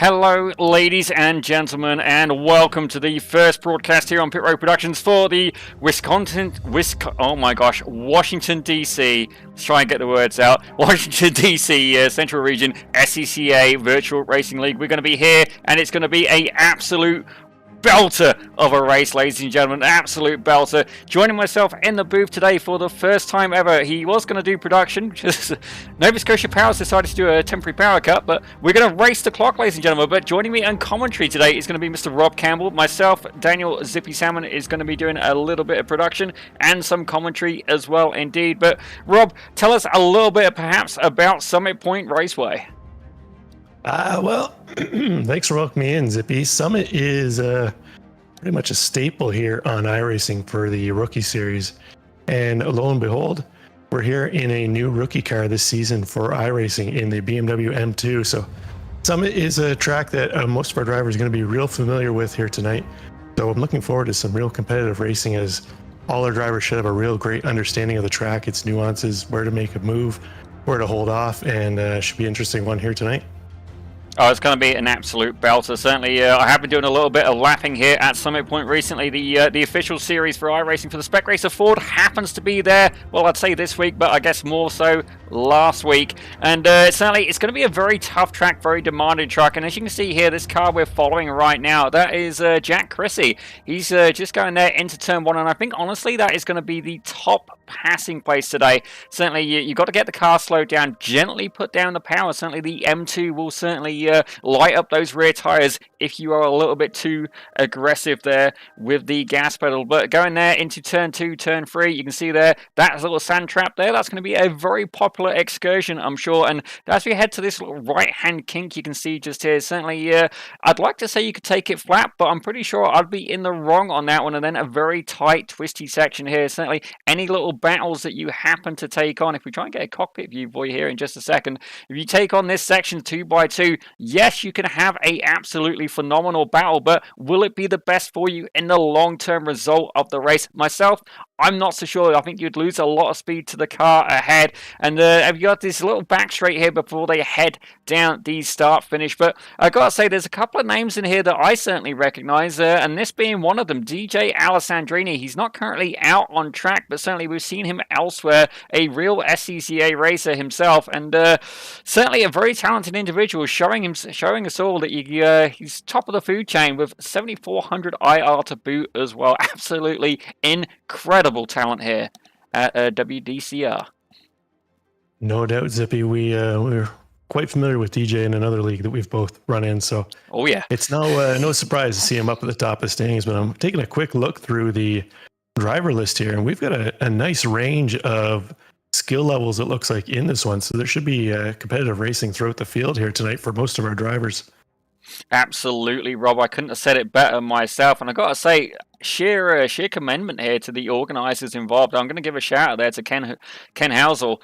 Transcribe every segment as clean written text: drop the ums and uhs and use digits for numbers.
Hello, ladies and gentlemen, and welcome to the first broadcast here on Pit Road Productions for the Washington DC. Let's try and get the words out. Washington DC Central Region SCCA Virtual Racing League. We're going to be here, and it's going to be a absolute belter of a race, ladies and gentlemen, absolute belter. Joining myself in the booth today for the first time ever. He was going to do production, just Nova Scotia Powers decided to do a temporary power cut, but we're going to race the clock, ladies and gentlemen. But joining me on commentary today is going to be Mr. Rob Campbell. Myself, Daniel Zippy Salmon, is going to be doing a little bit of production and some commentary as well indeed. But Rob, tell us a little bit perhaps about Summit Point Raceway. Thanks for welcoming me in, Zippy. Summit is pretty much a staple here on iRacing for the Rookie Series. And lo and behold, we're here in a new rookie car this season for iRacing in the BMW M2. So Summit is a track that most of our drivers are going to be real familiar with here tonight. So I'm looking forward to some real competitive racing, as all our drivers should have a real great understanding of the track, its nuances, where to make a move, where to hold off, and should be an interesting one here tonight. Oh, it's going to be an absolute belter. Certainly, I have been doing a little bit of lapping here at Summit Point recently. The official series for iRacing for the Spec Racer Ford happens to be there. Well, I'd say this week, but I guess more so last week. And certainly, it's going to be a very tough track, very demanding track. And as you can see here, this car we're following right now, that is Jack Chrissy. He's just going there into turn one, and I think honestly that is going to be the top passing place today. Certainly, you've got to get the car slowed down, gently put down the power. Certainly, the M2 will certainly light up those rear tires if you are a little bit too aggressive there with the gas pedal. But going there into turn two, turn three, you can see there that little sand trap there. That's going to be a very popular excursion, I'm sure. And as we head to this little right-hand kink, you can see just here, certainly I'd like to say you could take it flat, but I'm pretty sure I'd be in the wrong on that one. And then a very tight, twisty section here. Certainly any little battles that you happen to take on, if we try and get a cockpit view for you here in just a second, if you take on this section 2x2, yes, you can have a absolutely phenomenal battle, but will it be the best for you in the long-term result of the race? Myself, I'm not so sure. I think you'd lose a lot of speed to the car ahead. And have you got this little back straight here before they head down the start-finish? But I got to say, there's a couple of names in here that I certainly recognize, and this being one of them, DJ Alessandrini. He's not currently out on track, but certainly we've seen him elsewhere, a real SCCA racer himself, and certainly a very talented individual, showing us all that he's top of the food chain with 7,400 IR to boot as well. Absolutely incredible talent here at WDCR. No doubt, Zippy. We're quite familiar with DJ in another league that we've both run in, so oh yeah, it's no surprise to see him up at the top of the standings. But I'm taking a quick look through the driver list here, and we've got a nice range of skill levels, it looks like, in this one. So there should be competitive racing throughout the field here tonight for most of our drivers. Absolutely, Rob. I couldn't have said it better myself. And I got to say, sheer commendment here to the organisers involved. I'm going to give a shout out there to Ken Housel.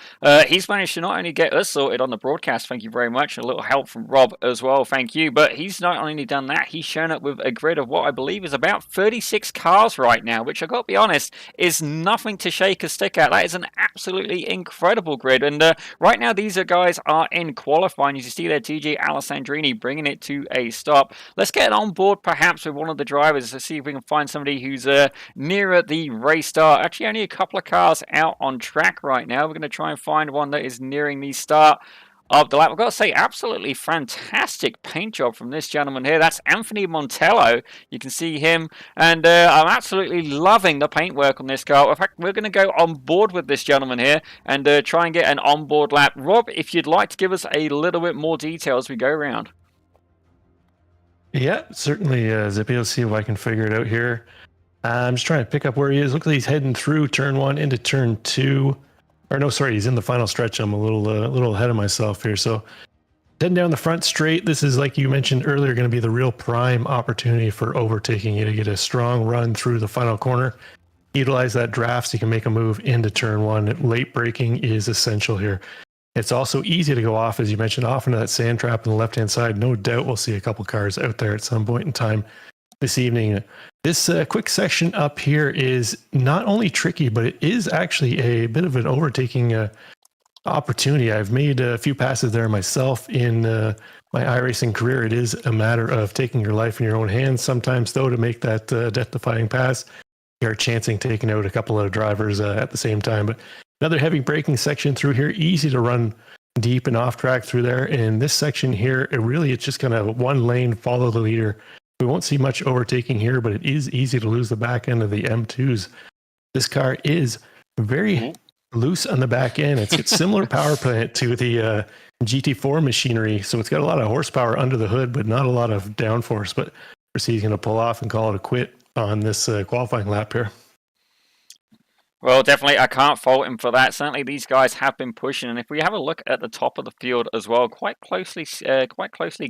He's managed to not only get us sorted on the broadcast, thank you very much, a little help from Rob as well, thank you, but he's not only done that, he's shown up with a grid of what I believe is about 36 cars right now, which I got to be honest, is nothing to shake a stick at. That is an absolutely incredible grid. And right now, these guys are in qualifying. As you see there, TJ Alessandrini bringing it to a stop. Let's get on board perhaps with one of the drivers to see if we can find somebody who's nearer the race start. Actually, only a couple of cars out on track right now. We're going to try and find one that is nearing the start of the lap. I've got to say, absolutely fantastic paint job from this gentleman here. That's Anthony Montello. You can see him, and I'm absolutely loving the paintwork on this car. In fact, we're going to go on board with this gentleman here and try and get an onboard lap. Rob, if you'd like to give us a little bit more detail as we go around. Yeah, certainly, Zippy. Let's see if I can figure it out here. I'm just trying to pick up where he is. Looks like he's heading through turn one into turn two. Or no, sorry, he's in the final stretch. I'm a little ahead of myself here. So heading down the front straight. This is, like you mentioned earlier, going to be the real prime opportunity for overtaking you to get a strong run through the final corner. Utilize that draft so you can make a move into turn one. Late braking is essential here. It's also easy to go off, as you mentioned, off into that sand trap on the left-hand side. No doubt we'll see a couple cars out there at some point in time this evening. This quick section up here is not only tricky, but it is actually a bit of an overtaking opportunity. I've made a few passes there myself in my iRacing career, it is a matter of taking your life in your own hands. Sometimes, though, to make that death-defying pass, you're chancing taking out a couple of drivers at the same time. But another heavy braking section through here, easy to run deep and off track through there. And this section here, it's just kind of one lane, follow the leader. We won't see much overtaking here, but it is easy to lose the back end of the M2s. This car is very loose on the back end. It's got similar power plant to the GT4 machinery, so it's got a lot of horsepower under the hood, but not a lot of downforce. But he's going to pull off and call it a quit on this qualifying lap here. Well, definitely, I can't fault him for that. Certainly, these guys have been pushing, and if we have a look at the top of the field as well, quite closely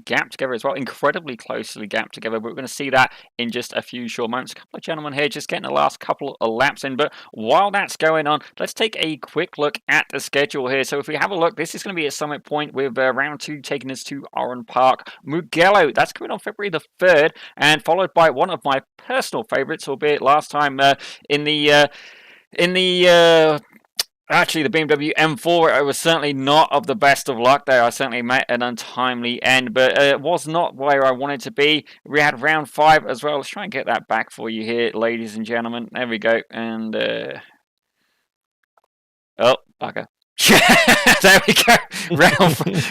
gapped together as well, incredibly closely gapped together. But we're going to see that in just a few short moments. A couple of gentlemen here just getting the last couple of laps in. But while that's going on, let's take a quick look at the schedule here. So if we have a look, this is going to be at Summit Point with round 2 taking us to Oran Park. Mugello, that's coming on February the 3rd, and followed by one of my personal favourites, albeit last time actually the BMW M4, it was certainly not of the best of luck there. I certainly met an untimely end, but it was not where I wanted to be. We had round 5 as well. Let's try and get that back for you here, ladies and gentlemen. There we go. And oh, bugger. There we go.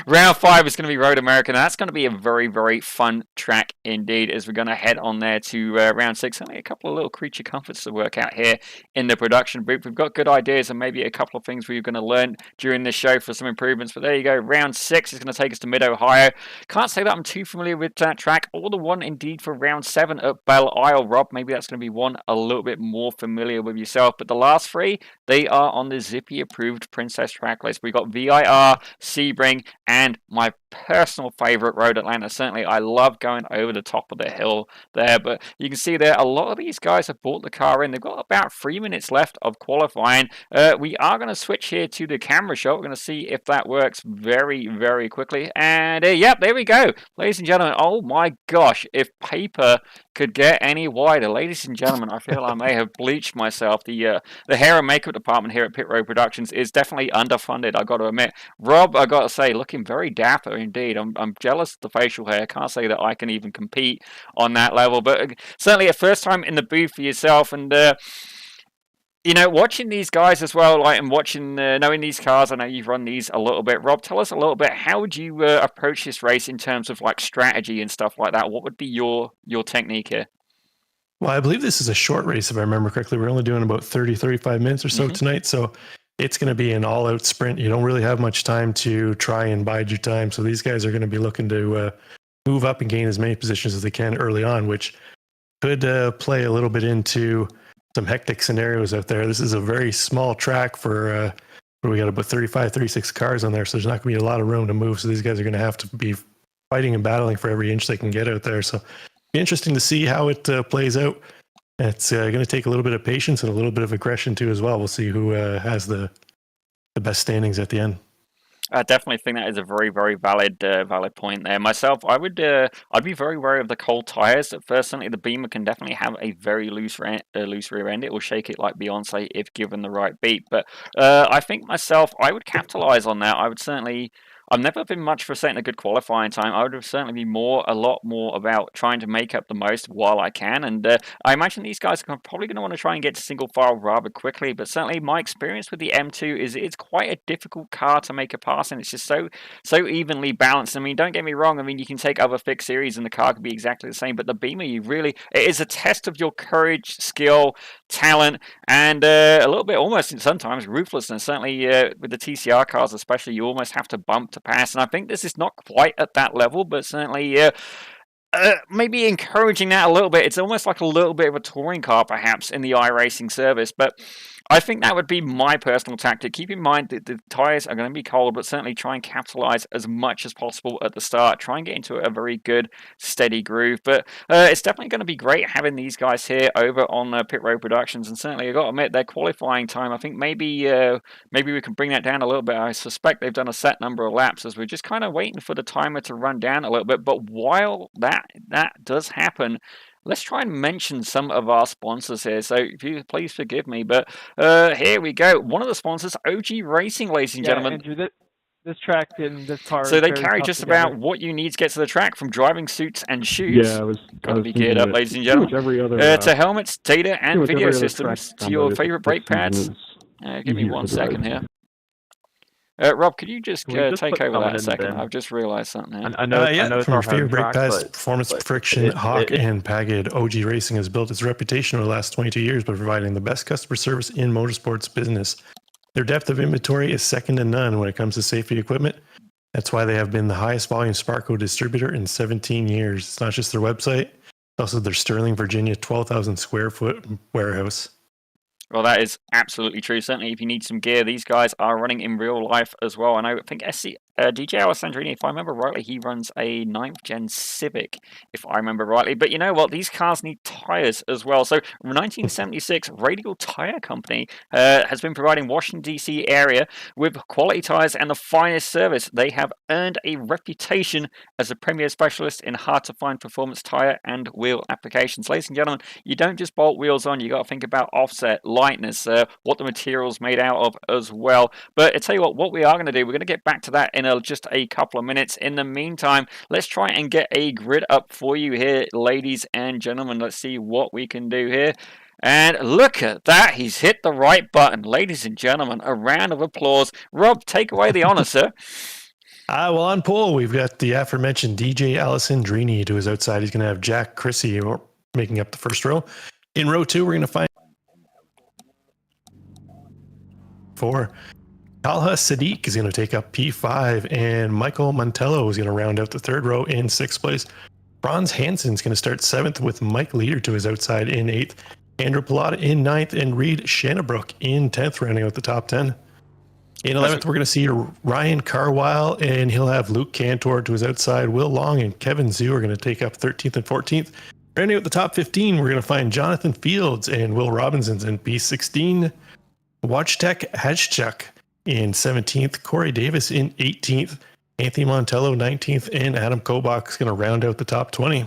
Round 5 is going to be Road America. Now, that's going to be a very, very fun track indeed, as we're going to head on there to round 6. Only a couple of little creature comforts to work out here in the production booth. We've got good ideas and maybe a couple of things we're going to learn during this show for some improvements. But there you go. Round 6 is going to take us to Mid-Ohio. Can't say that I'm too familiar with that track, or the one indeed for round 7 at Belle Isle. Rob, maybe that's going to be one a little bit more familiar with yourself. But the last 3, they are on the Zippy approved Princess track list. We got VIR, Sebring, and my personal favorite, Road Atlanta. Certainly, I love going over the top of the hill there, but you can see there a lot of these guys have brought the car in. They've got about 3 minutes left of qualifying. We are going to switch here to the camera shot. We're going to see if that works very, very quickly. And yep, there we go. Ladies and gentlemen, oh my gosh, if paper could get any wider. Ladies and gentlemen, I feel I may have bleached myself. The hair and makeup department here at Pit Road Productions is definitely underfunded, I got to admit. Rob, I got to say, looking very dapper indeed. I'm jealous of the facial hair. I can't say that I can even compete on that level, but certainly a first time in the booth for yourself. And you know, watching these guys as well, like, and watching, knowing these cars, I know you've run these a little bit. Rob, tell us a little bit, how would you approach this race in terms of like strategy and stuff like that? What would be your technique here? Well, I believe this is a short race, if I remember correctly. We're only doing about 30, 35 minutes or so tonight. So it's going to be an all-out sprint. You don't really have much time to try and bide your time. So these guys are going to be looking to move up and gain as many positions as they can early on, which could play a little bit into some hectic scenarios out there. This is a very small track for where we got about 35, 36 cars on there. So there's not going to be a lot of room to move. So these guys are going to have to be fighting and battling for every inch they can get out there. So be interesting to see how it plays out. It's going to take a little bit of patience and a little bit of aggression too as well. We'll see who has the best standings at the end. I definitely think that is a very, very valid point there. Myself, I'd be very wary of the cold tires. At first, certainly the Beamer can definitely have a very loose rear end. It will shake it like Beyonce if given the right beat. But I think myself, I would capitalize on that. I would certainly. I've never been much for setting a good qualifying time. I would certainly be a lot more about trying to make up the most while I can. And I imagine these guys are probably going to want to try and get to single file rather quickly. But certainly my experience with the M2 is it's quite a difficult car to make a pass, and it's just so evenly balanced. I mean, don't get me wrong. I mean, you can take other fixed series and the car could be exactly the same. But the Beamer, it is a test of your courage, skill, talent, and a little bit almost sometimes ruthlessness. Certainly with the TCR cars especially, you almost have to bump to pass, and I think this is not quite at that level, but certainly maybe encouraging that a little bit. It's almost like a little bit of a touring car perhaps in the iRacing service, but I think that would be my personal tactic. Keep in mind that the tyres are going to be cold, but certainly try and capitalize as much as possible at the start. Try and get into a very good, steady groove. But it's definitely going to be great having these guys here over on Pit Road Productions. And certainly, I've got to admit, their qualifying time, I think maybe we can bring that down a little bit. I suspect they've done a set number of laps as we're just kind of waiting for the timer to run down a little bit. But while that does happen, let's try and mention some of our sponsors here. So if you please forgive me, but here we go. One of the sponsors, OG Racing, ladies and gentlemen. Andrew, This track and this car. So is they very carry tough just together. about what you need to get to the track, from driving suits and shoes. Yeah, I was Got to be thinking geared up, that ladies and pretty much gentlemen. every other, To helmets, data, pretty and much video every other systems, track to on your the favorite brake pads. season is Give me easier 1 to drive. second here. Rob, could you just Can we just take put over that comment a in second? then? I've just realized something here. I know, I know it's from our your favorite home brake track, pads, but Performance Friction, Hawk, and Pagid, OG Racing has built its reputation over the last 22 years by providing the best customer service in motorsports business. Their depth of inventory is second to none when it comes to safety equipment. That's why they have been the highest volume Sparco distributor in 17 years. It's not just their website, it's also their Sterling, Virginia 12,000 square foot warehouse. Well, that is absolutely true. Certainly, if you need some gear, these guys are running in real life as well. And I think DJ Alessandrini, if I remember rightly, he runs a 9th gen Civic, if I remember rightly. But you know what? These cars need tires as well. So 1976 Radial Tire Company has been providing Washington DC area with quality tires and the finest service. They have earned a reputation as a premier specialist in hard-to-find performance tire and wheel applications. Ladies and gentlemen, you don't just bolt wheels on. You got to think about offset, lightness, what the material's made out of as well. But I tell you what we are going to do, we're going to get back to that in just a couple of minutes. In the meantime, let's try and get a grid up for you here, ladies and gentlemen. Let's see what we can do here. And look at that, he's hit the right button. Ladies and gentlemen, a round of applause. Rob, take away the honor, sir. Well, on pole, we've got the aforementioned DJ Alessandrini to his outside. He's going to have Jack Chrissy making up the first row. In row 2, we're going to find for Talha Sadiq is going to take up P5, and Michael Montello is going to round out the third row in 6th place. Franz Hansen's going to start 7th with Mike Leader to his outside in 8th. Andrew Pilata in 9th, and Reed Shanabrook in 10th, rounding out the top 10. In 11th, we're going to see Ryan Carwile, and he'll have Luke Cantor to his outside. Will Long and Kevin Zhu are going to take up 13th and 14th. Rounding out the top 15, we're going to find Jonathan Fields and Will Robinson's in P16. Watchtech Hashchuk in 17th, Corey Davis in 18th, Anthony Montello 19th, and Adam Kobach is going to round out the top 20.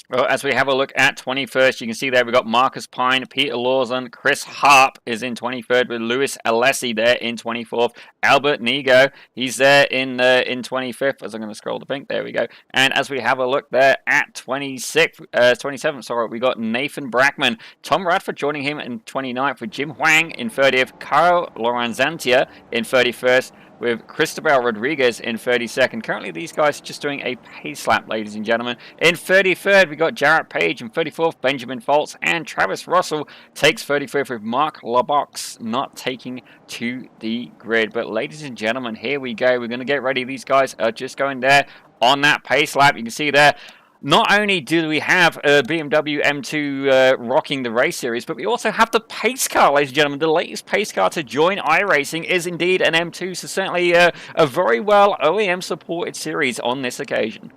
Well, as we have a look at 21st, you can see there we've got Marcus Pine, Peter Lawson, Chris Harp is in 23rd with Lewis Alessi there in 24th. Albert Nigo, he's there in 25th, as I'm going to scroll the pink, there we go. And as we have a look there at 27th, sorry, we got Nathan Brackman, Tom Radford joining him in 29th with Jim Huang in 30th, Carl Lorenzentia in 31st, with Cristobal Rodriguez in 32nd. Currently, these guys are just doing a pace lap, ladies and gentlemen. In 33rd, we got Jarrett Page. In 34th, Benjamin Foltz. And Travis Russell takes 35th with Mark Labox not taking to the grid. But ladies and gentlemen, here we go. We're going to get ready. These guys are just going there on that pace lap. You can see there, not only do we have a BMW M2 rocking the race series, but we also have the pace car, ladies and gentlemen. The latest pace car to join iRacing is indeed an M2, so certainly a very well OEM-supported series on this occasion.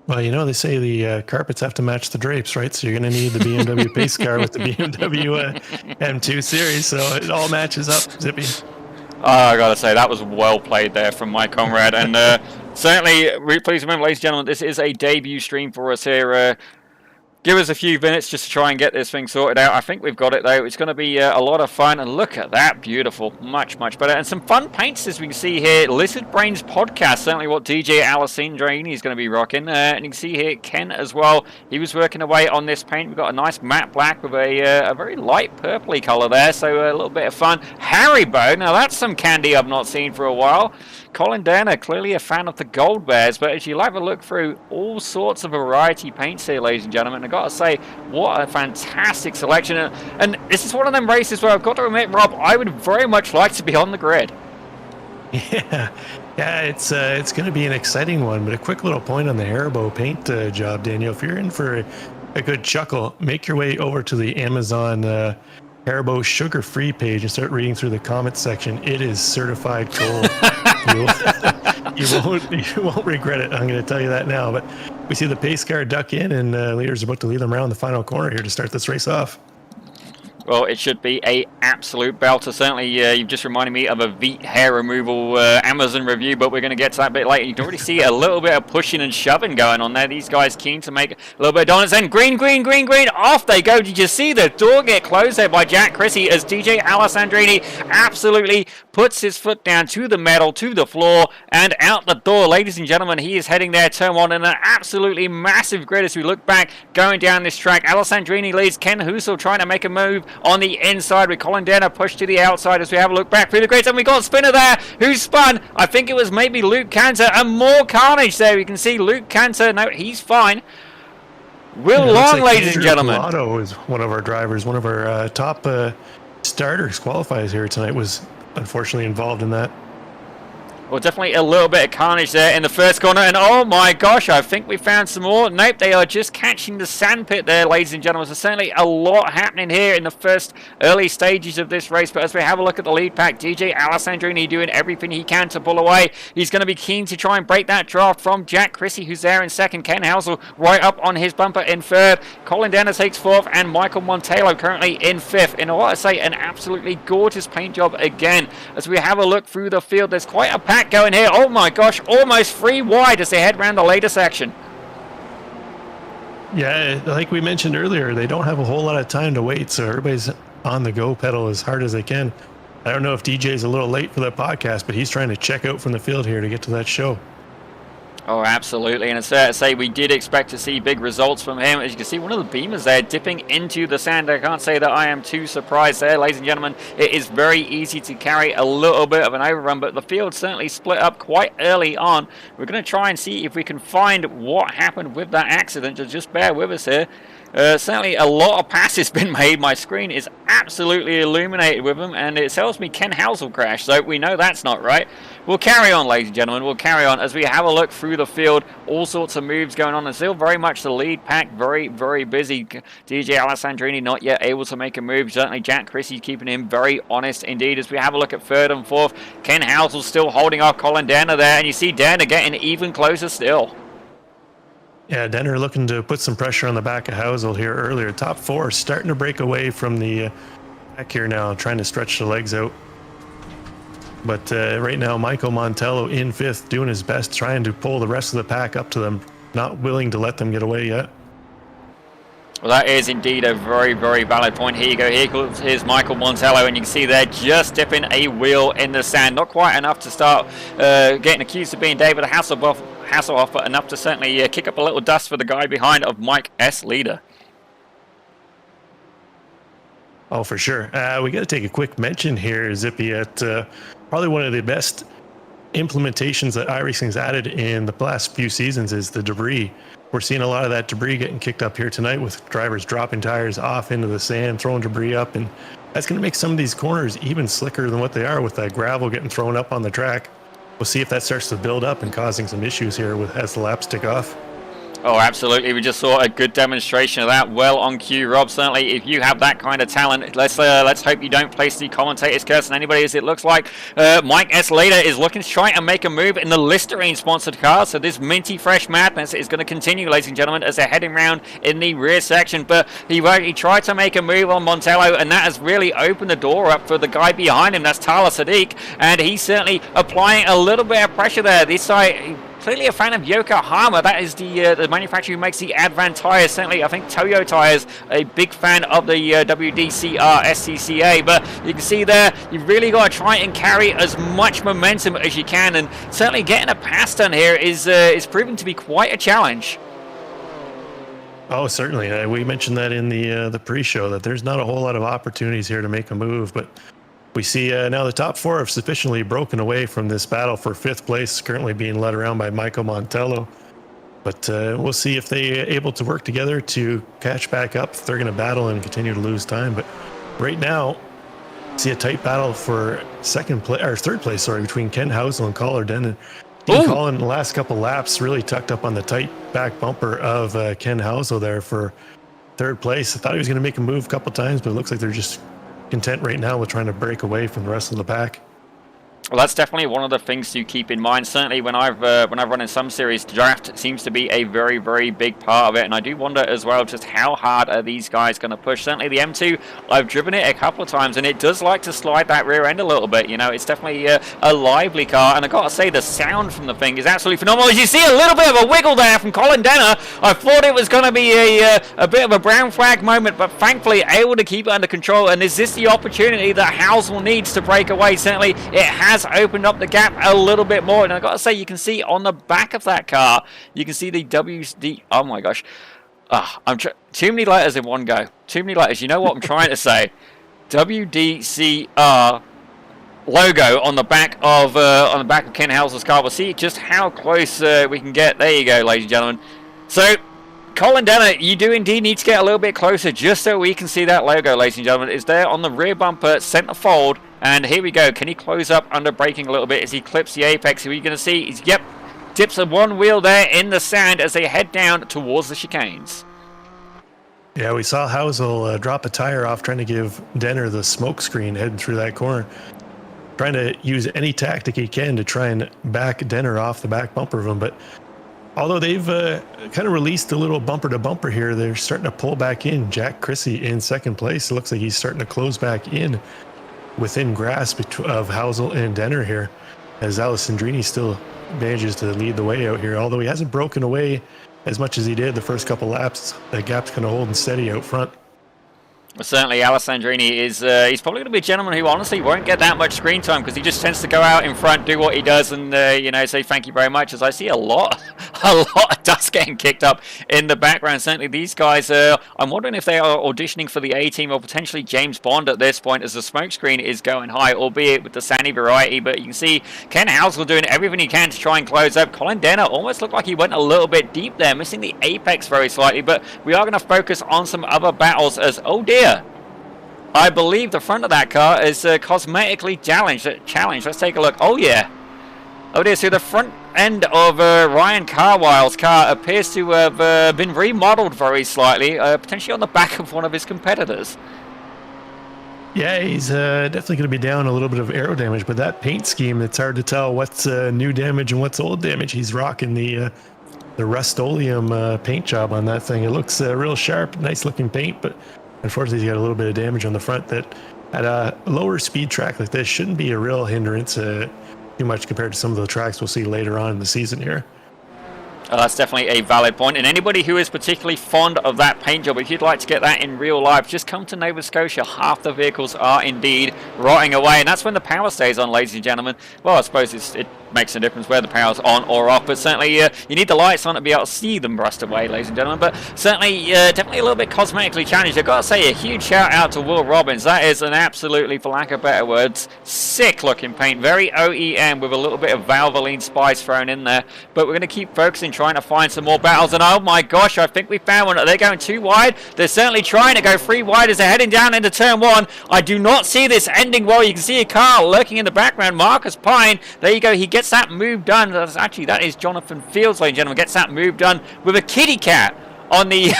Well, you know, they say the carpets have to match the drapes, right? So you're going to need the BMW pace car with the BMW M2 series, so it all matches up, Zippy. I gotta say, that was well played there from my comrade, and certainly, please remember, ladies and gentlemen, this is a debut stream for us here. Give us a few minutes just to try and get this thing sorted out. I think we've got it, though. It's going to be a lot of fun, and look at that, beautiful. Much, much better. And some fun paints, as we can see here. Lizard Brains Podcast, certainly what DJ Alessandrini is going to be rocking. And you can see here Ken as well. He was working away on this paint. We've got a nice matte black with a very light purpley colour there, so a little bit of fun. Haribo, now that's some candy I've not seen for a while. Colin Danner, clearly a fan of the Gold Bears, but as you have a look through all sorts of variety paints here, ladies and gentlemen, I've got to say, what a fantastic selection. And this is one of them races where I've got to admit, Rob, I would very much like to be on the grid. Yeah, it's going to be an exciting one, but a quick little point on the Haribo paint job, Daniel. If you're in for a good chuckle, make your way over to the Amazon Haribo sugar-free page and start reading through the comments section. It is certified gold. You won't regret it. I'm going to tell you that now. But we see the pace car duck in, and leaders about to lead them around the final corner here to start this race off. Well, it should be a absolute belter. Certainly, you've just reminded me of a Veet hair removal Amazon review, but we're going to get to that a bit later. You can already see a little bit of pushing and shoving going on there. These guys keen to make a little bit of dominance. And green, off they go. Did you see the door get closed there by Jack Chrissy as DJ Alessandrini absolutely puts his foot down to the metal, to the floor, and out the door. Ladies and gentlemen, he is heading there, turn one, in an absolutely massive grid as we look back, going down this track. Alessandrini leads. Ken Husel trying to make a move on the inside with Colin Denner pushed to the outside as we have a look back through the grids, and we got Spinner there who spun. I think it was maybe Luke Cantor, and more carnage there. You can see Luke Cantor. No, he's fine. Will Long, ladies and gentlemen. Pilato is one of our drivers, one of our top starters, qualifiers here tonight, was unfortunately involved in that. Well, definitely a little bit of carnage there in the first corner. And oh my gosh, I think we found some more. Nope, they are just catching the sandpit there, ladies and gentlemen. So certainly a lot happening here in the first early stages of this race. But as we have a look at the lead pack, DJ Alessandrini doing everything he can to pull away. He's going to be keen to try and break that draft from Jack Chrissy, who's there in second. Ken Housel right up on his bumper in third. Colin Denner takes fourth, and Michael Montello currently in fifth. In what I say, an absolutely gorgeous paint job again. As we have a look through the field, there's quite a pack going here. Oh my gosh, almost 3 wide as they head around the later section. Yeah, like we mentioned earlier, they don't have a whole lot of time to wait, so everybody's on the go pedal as hard as they can. I don't know if DJ's a little late for the podcast, but he's trying to check out from the field here to get to that show. Oh, absolutely. And it's fair to say we did expect to see big results from him. As you can see, one of the Beamers there dipping into the sand. I can't say that I am too surprised there, ladies and gentlemen. It is very easy to carry a little bit of an overrun, but the field certainly split up quite early on. We're going to try and see if we can find what happened with that accident. Just bear with us here. Certainly a lot of passes been made. My screen is absolutely illuminated with them, and it tells me Ken Housel crashed, so we know that's not right. We'll carry on, ladies and gentlemen. We'll carry on as we have a look through the field. All sorts of moves going on, and still very much the lead pack, very, very busy. DJ Alessandrini not yet able to make a move. Certainly Jack Chrissy keeping him very honest indeed. As we have a look at third and fourth, Ken Housel still holding off Colin Danner there, and you see Danner getting even closer still. Yeah, Denner looking to put some pressure on the back of Housel here earlier. Top four starting to break away from the back here now, trying to stretch the legs out. But right now, Michael Montello in fifth, doing his best, trying to pull the rest of the pack up to them, not willing to let them get away yet. Well, that is indeed a very, very valid point. Here you go. Here's Michael Montello, and you can see they're just dipping a wheel in the sand. Not quite enough to start getting accused of being David Hasselhoff, but enough to certainly kick up a little dust for the guy behind of Mike S. Leader. Oh, for sure. We got to take a quick mention here, Zippy, at probably one of the best implementations that iRacing's added in the last few seasons is the debris. We're seeing a lot of that debris getting kicked up here tonight with drivers dropping tires off into the sand, throwing debris up, and that's going to make some of these corners even slicker than what they are with that gravel getting thrown up on the track. We'll see if that starts to build up and causing some issues here as the laps tick off. Oh, absolutely. We just saw a good demonstration of that. Well on cue, Rob. Certainly, if you have that kind of talent, let's hope you don't place the commentator's curse on anybody, as it looks like Mike S. Later is looking to try and make a move in the Listerine-sponsored car. So this minty fresh madness is going to continue, ladies and gentlemen, as they're heading around in the rear section. But he tried to make a move on Montello, and that has really opened the door up for the guy behind him. That's Tala Sadiq, and he's certainly applying a little bit of pressure there. This side, clearly a fan of Yokohama. That is the manufacturer who makes the Advan tires. Certainly, I think Toyo Tires, a big fan of the WDCR SCCA. But you can see there, you've really got to try and carry as much momentum as you can. And certainly getting a pass done here is proving to be quite a challenge. Oh, certainly. We mentioned that in the pre-show, that there's not a whole lot of opportunities here to make a move. But we see now the top four have sufficiently broken away from this battle for fifth place, currently being led around by Michael Montello. But we'll see if they're able to work together to catch back up, if they're going to battle and continue to lose time. But right now, see a tight battle for third place, between Ken Housel and Colin Denner. Colin, in the last couple laps, really tucked up on the tight back bumper of Ken Housel there for third place. I thought he was going to make a move a couple times, but it looks like they're just content right now with trying to break away from the rest of the pack. Well, that's definitely one of the things to keep in mind. Certainly, when I've run in some series, draft seems to be a very, very big part of it, and I do wonder as well just how hard are these guys going to push. Certainly, the M2, I've driven it a couple of times, and it does like to slide that rear end a little bit. You know, it's definitely a lively car, and I got to say, the sound from the thing is absolutely phenomenal. As you see, a little bit of a wiggle there from Colin Denner. I thought it was going to be a bit of a brown flag moment, but thankfully able to keep it under control. And is this the opportunity that Housel needs to break away? Certainly, it has opened up the gap a little bit more, and I gotta say, you can see on the back of that car, you can see the WD. Oh my gosh, too many letters in one go. Too many letters. You know what I'm trying to say? WDCR logo on the back of Ken Housel's car. We'll see just how close we can get. There you go, ladies and gentlemen. So, Colin Denner, you do indeed need to get a little bit closer just so we can see that logo, ladies and gentlemen. It's there on the rear bumper, center fold, and here we go. Can he close up under braking a little bit as he clips the apex? Who are you going to see? Yep, dips one wheel there in the sand as they head down towards the chicanes. Yeah, we saw Housel drop a tire off, trying to give Denner the smoke screen heading through that corner. Trying to use any tactic he can to try and back Denner off the back bumper of him, but although they've kind of released a little bumper to bumper here, they're starting to pull back in. Jack Chrissy in second place. It looks like he's starting to close back in within grasp of Housel and Denner here, as Alessandrini still manages to lead the way out here. Although he hasn't broken away as much as he did the first couple laps, the gap's kind of holding steady out front. Certainly, Alessandrini is he's probably going to be a gentleman who honestly won't get that much screen time because he just tends to go out in front, do what he does, and you know, say thank you very much. As I see a lot of dust getting kicked up in the background. Certainly, these guys. I'm wondering if they are auditioning for the A team or potentially James Bond at this point, as the smoke screen is going high, albeit with the sandy variety. But you can see Ken Housel doing everything he can to try and close up. Colin Denner almost looked like he went a little bit deep there, missing the apex very slightly. But we are going to focus on some other battles as oh dear. I believe the front of that car is cosmetically challenged. Let's take a look. Oh, yeah. Oh, dear. So the front end of Ryan Carwile's car appears to have been remodeled very slightly, potentially on the back of one of his competitors. Yeah, he's definitely going to be down a little bit of aero damage, but that paint scheme, it's hard to tell what's new damage and what's old damage. He's rocking the Rust-Oleum paint job on that thing. It looks real sharp, nice-looking paint, but unfortunately, he's got a little bit of damage on the front that at a lower speed track like this shouldn't be a real hindrance too much compared to some of the tracks we'll see later on in the season here. That's definitely a valid point. And anybody who is particularly fond of that paint job, if you'd like to get that in real life, just come to Nova Scotia. Half the vehicles are indeed rotting away. And that's when the power stays on, ladies and gentlemen. Well, I suppose it makes a difference whether the power's on or off. But certainly you need the lights on to be able to see them rust away, ladies and gentlemen. But certainly definitely a little bit cosmetically challenged. I've got to say a huge shout out to Will Robbins. That is an absolutely, for lack of better words, sick looking paint. Very OEM with a little bit of Valvoline spice thrown in there. But we're going to keep focusing, trying to find some more battles. And oh my gosh, I think we found one. Are they going too wide? They're certainly trying to go 3 wide as they're heading down into turn 1. I do not see this ending well. You can see a car lurking in the background. Marcus Pine, there you go. He gets that move done. That is Jonathan Fields, ladies and gentlemen. Gets that move done with a kitty cat on the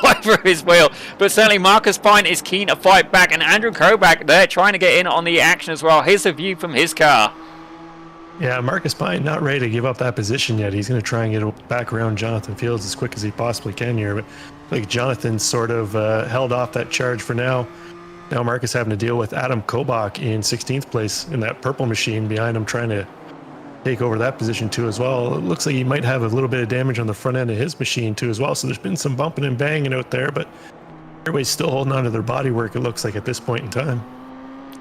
over his wheel. But certainly Marcus Pine is keen to fight back. And Andrew Kovac there trying to get in on the action as well. Here's a view from his car. Yeah, Marcus Pine not ready to give up that position yet. He's going to try and get back around Jonathan Fields as quick as he possibly can here. But like Jonathan sort of held off that charge for now. Now Marcus having to deal with Adam Kobach in 16th place in that purple machine behind him, trying to take over that position too as well. It looks like he might have a little bit of damage on the front end of his machine too as well. So there's been some bumping and banging out there, but everybody's still holding on to their bodywork, it looks like, at this point in time.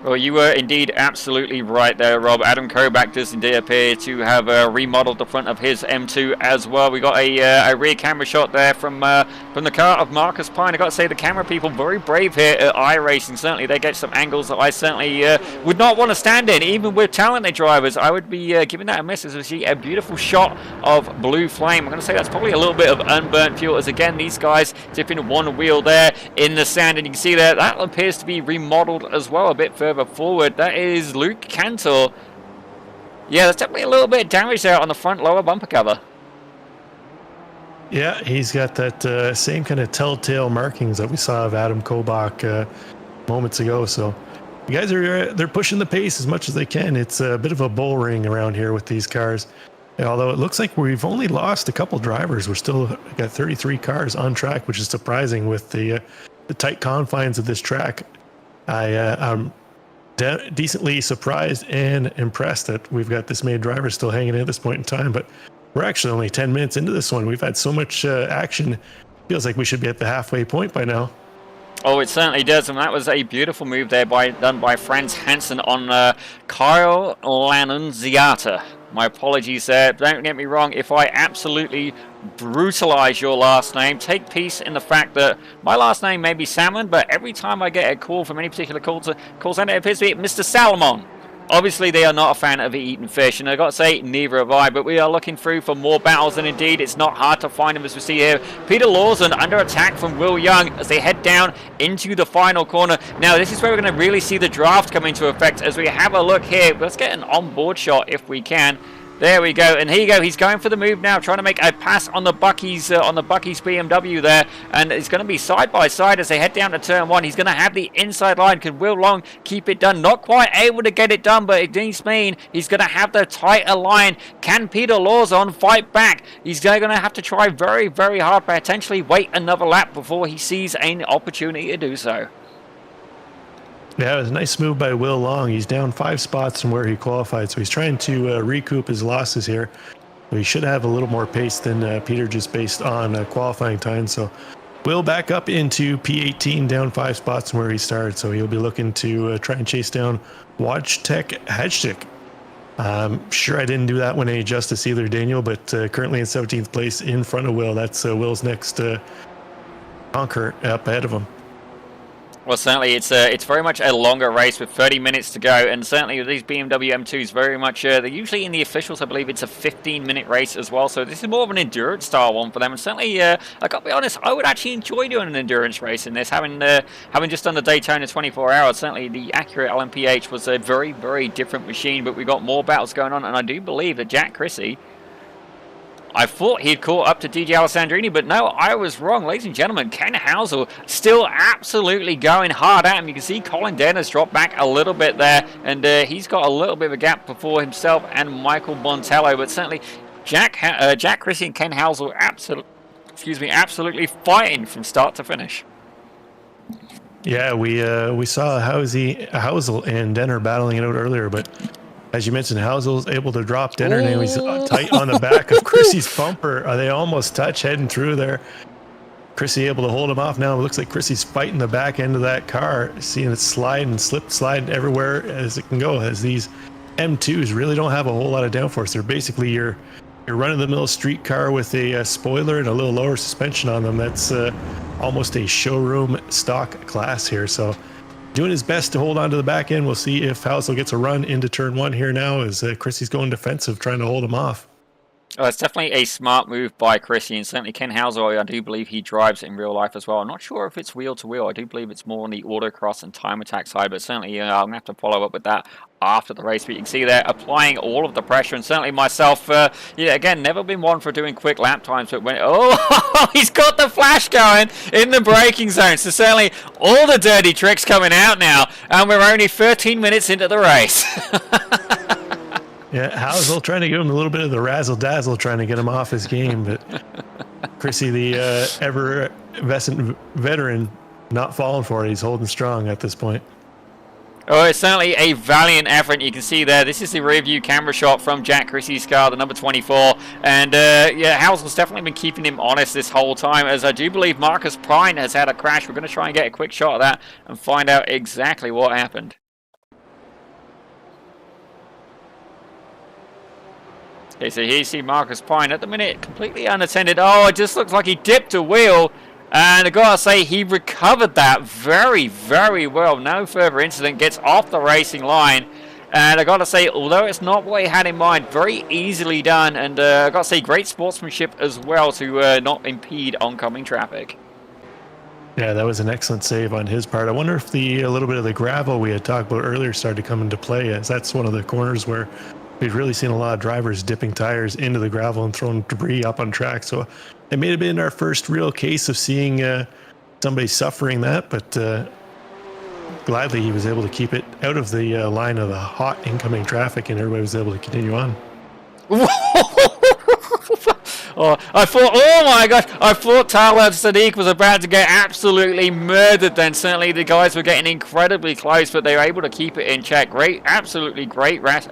Well, you were indeed absolutely right there, Rob. Adam Kobach does indeed appear to have remodeled the front of his M2 as well. We got a rear camera shot there from the car of Marcus Pine. I got to say, the camera people very brave here at iRacing. Certainly, they get some angles that I certainly would not want to stand in, even with talented drivers. I would be giving that a miss as we see a beautiful shot of blue flame. I'm going to say that's probably a little bit of unburnt fuel, as again these guys dipping one wheel there in the sand, and you can see there that appears to be remodeled as well a bit further forward. That is Luke Cantor. Yeah, there's definitely a little bit of damage there on the front lower bumper cover. Yeah, he's got that same kind of telltale markings that we saw of Adam Kobach moments ago. So the guys are they're pushing the pace as much as they can. It's a bit of a bull ring around here with these cars. And although it looks like we've only lost a couple drivers, we're still got 33 cars on track, which is surprising with the tight confines of this track. I'm decently surprised and impressed that we've got this many drivers still hanging in at this point in time. But we're actually only 10 minutes into this one. We've had so much action. Feels like we should be at the halfway point by now. Oh, it certainly does, and that was a beautiful move there done by Franz Hansen on Kyle Lanunziata. My apologies there. Don't get me wrong, if I absolutely brutalize your last name, take peace in the fact that my last name may be Salmon, but every time I get a call from any particular call center, it appears to be Mr. Salmon. Obviously, they are not a fan of eating fish, and I've got to say, neither have I, but we are looking through for more battles, and indeed, it's not hard to find them, as we see here. Peter Lawson under attack from Will Young as they head down into the final corner. Now, this is where we're going to really see the draft come into effect as we have a look here. Let's get an on-board shot if we can. There we go, and here you go. He's going for the move now, trying to make a pass on the Bucky's BMW there, and it's going to be side by side as they head down to turn one. He's going to have the inside line. Could Will Long keep it done? Not quite able to get it done, but it needs mean he's going to have the tighter line. Can Peter Lawson fight back? He's going to have to try very, very hard, potentially wait another lap before he sees an opportunity to do so. Yeah, it was a nice move by Will Long. He's down 5 spots from where he qualified, so he's trying to recoup his losses here. He should have a little more pace than Peter just based on qualifying time. So Will back up into P18, down 5 spots from where he started. So he'll be looking to try and chase down Wojtek Hadzik. Sure, I didn't do that one any justice either, Daniel, but currently in 17th place in front of Will. That's Will's next conquer up ahead of him. Well, certainly it's very much a longer race with 30 minutes to go, and certainly with these BMW M2s very much, they're usually in the officials, I believe it's a 15-minute race as well, so this is more of an endurance style one for them, and certainly, I gotta be honest, I would actually enjoy doing an endurance race in this, having just done the Daytona 24 hours. Certainly the Acura LMPH was a very, very different machine, but we've got more battles going on, and I do believe that Jack Chrissy, I thought he'd caught up to DJ Alessandrini, but no, I was wrong. Ladies and gentlemen, Ken Housel still absolutely going hard at him. You can see Colin Dennis dropped back a little bit there, and he's got a little bit of a gap before himself and Michael Montello, but certainly Jack Chrissy and Ken Housel absolutely fighting from start to finish. Yeah, we saw Housel and Denner battling it out earlier, but as you mentioned, Housel's able to drop Denner. Now he's tight on the back of Chrissy's bumper. They almost touch heading through there. Chrissy able to hold him off now. It looks like Chrissy's fighting the back end of that car, seeing it slide and slide everywhere as it can go, as these M2s really don't have a whole lot of downforce. They're basically your run-of-the-mill street car with a spoiler and a little lower suspension on them. That's almost a showroom stock class here. So doing his best to hold on to the back end. We'll see if Housel gets a run into turn one here now as Chrissy's going defensive, trying to hold him off. Oh, it's definitely a smart move by Chrissy, and certainly Ken Housel, I do believe he drives in real life as well. I'm not sure if it's wheel-to-wheel. I do believe it's more on the autocross and time attack side, but certainly I'm going to have to follow up with that after the race. But you can see there applying all of the pressure, and certainly myself, again, never been one for doing quick lap times, but when, he's got the flash going in the braking zone, so certainly all the dirty tricks coming out now, and we're only 13 minutes into the race. Yeah, Housel trying to give him a little bit of the razzle-dazzle, trying to get him off his game, but Chrissy, the ever-vescent veteran, not falling for it. He's holding strong at this point. Oh, it's certainly a valiant effort. You can see there, this is the rear view camera shot from Jack Chrissy's car, the number 24. And Housel's definitely been keeping him honest this whole time, as I do believe Marcus Prine has had a crash. We're going to try and get a quick shot of that and find out exactly what happened. Okay, so here you see Marcus Prine at the minute, completely unattended. Oh, it just looks like he dipped a wheel. And I gotta say, he recovered that very, very well. No further incident, gets off the racing line. And I gotta say, although it's not what he had in mind, very easily done. And I gotta say, great sportsmanship as well to not impede oncoming traffic. Yeah, that was an excellent save on his part. I wonder if a little bit of the gravel we had talked about earlier started to come into play, as that's one of the corners where we've really seen a lot of drivers dipping tires into the gravel and throwing debris up on track. So it may have been our first real case of seeing somebody suffering that, but gladly he was able to keep it out of the line of the hot incoming traffic, and everybody was able to continue on. Oh, oh my gosh, I thought Talha Sadiq was about to get absolutely murdered then. Certainly the guys were getting incredibly close, but they were able to keep it in check. Absolutely great race.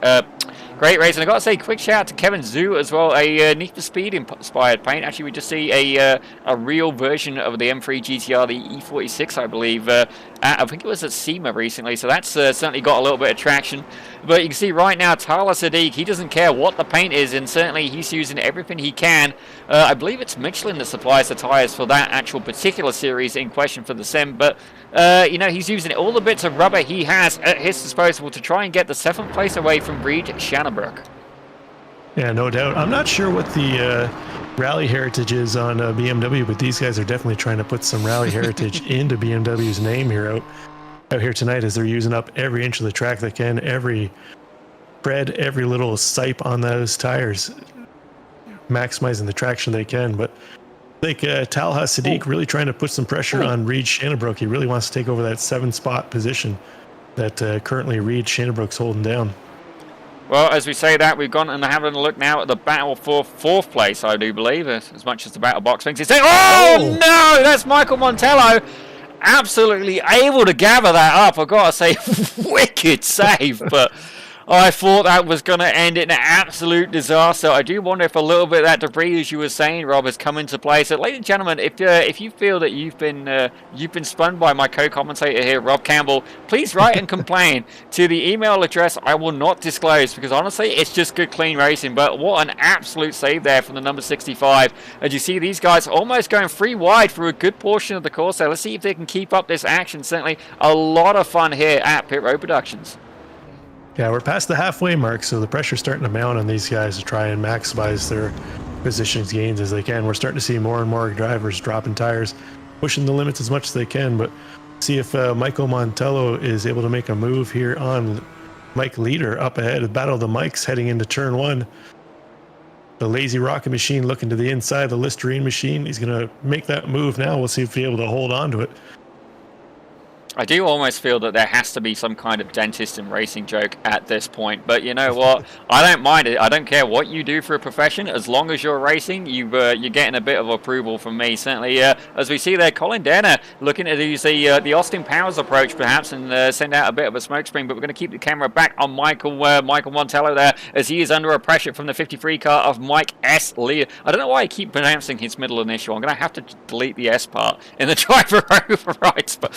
Great race, and I got to say, quick shout out to Kevin Zhu as well. A Need for Speed inspired paint. Actually, we just see a real version of the M3 GTR, the E46, I believe. I think it was at SEMA recently, so that's certainly got a little bit of traction. But you can see right now, Talha Sadiq, he doesn't care what the paint is, and certainly he's using everything he can. I believe it's Michelin that supplies the tyres for that actual particular series in question for the sim, but you know, he's using all the bits of rubber he has at his disposal to try and get the 7th place away from Reed Shannonbrook. Yeah, no doubt. I'm not sure what the rally heritage is on BMW, but these guys are definitely trying to put some rally heritage into BMW's name here out here tonight, as they're using up every inch of the track they can, every tread, every little sipe on those tires, maximizing the traction they can. But I think Talha Sadiq really trying to put some pressure on Reed Shannonbrook. He really wants to take over that 7-spot position that currently Reed Shannonbrook's holding down. Well, as we say that, we've gone and having a look now at the battle for 4th place, I do believe, as much as the battle box thinks it's... Oh, no! That's Michael Montello absolutely able to gather that up. I've got to say, wicked save, but... I thought that was going to end in an absolute disaster. I do wonder if a little bit of that debris, as you were saying, Rob, has come into play. So, ladies and gentlemen, if you feel that you've been spun by my co-commentator here, Rob Campbell, please write and complain to the email address I will not disclose, because honestly, it's just good, clean racing. But what an absolute save there from the number 65. As you see, these guys almost going 3 wide for a good portion of the course there. Let's see if they can keep up this action. Certainly a lot of fun here at Pit Road Productions. Yeah, we're past the halfway mark, so the pressure's starting to mount on these guys to try and maximize their positions gains as they can. We're starting to see more and more drivers dropping tires, pushing the limits as much as they can, but see if Michael Montello is able to make a move here on Mike Leader up ahead. The battle of the Mikes heading into turn 1. The Lazy Rocket Machine looking to the inside, the Listerine Machine. He's going to make that move now. We'll see if he's able to hold on to it. I do almost feel that there has to be some kind of dentist in racing joke at this point, but you know what? I don't mind it. I don't care what you do for a profession, as long as you're racing. You're getting a bit of approval from me. Certainly, as we see there, Colin Denner looking to use the Austin Powers approach, perhaps, and send out a bit of a smoke screen. But we're going to keep the camera back on Michael Montello there, as he is under a pressure from the 53 car of Mike S. Lee. I don't know why I keep pronouncing his middle initial. I'm going to have to delete the S part in the driver overrides, but.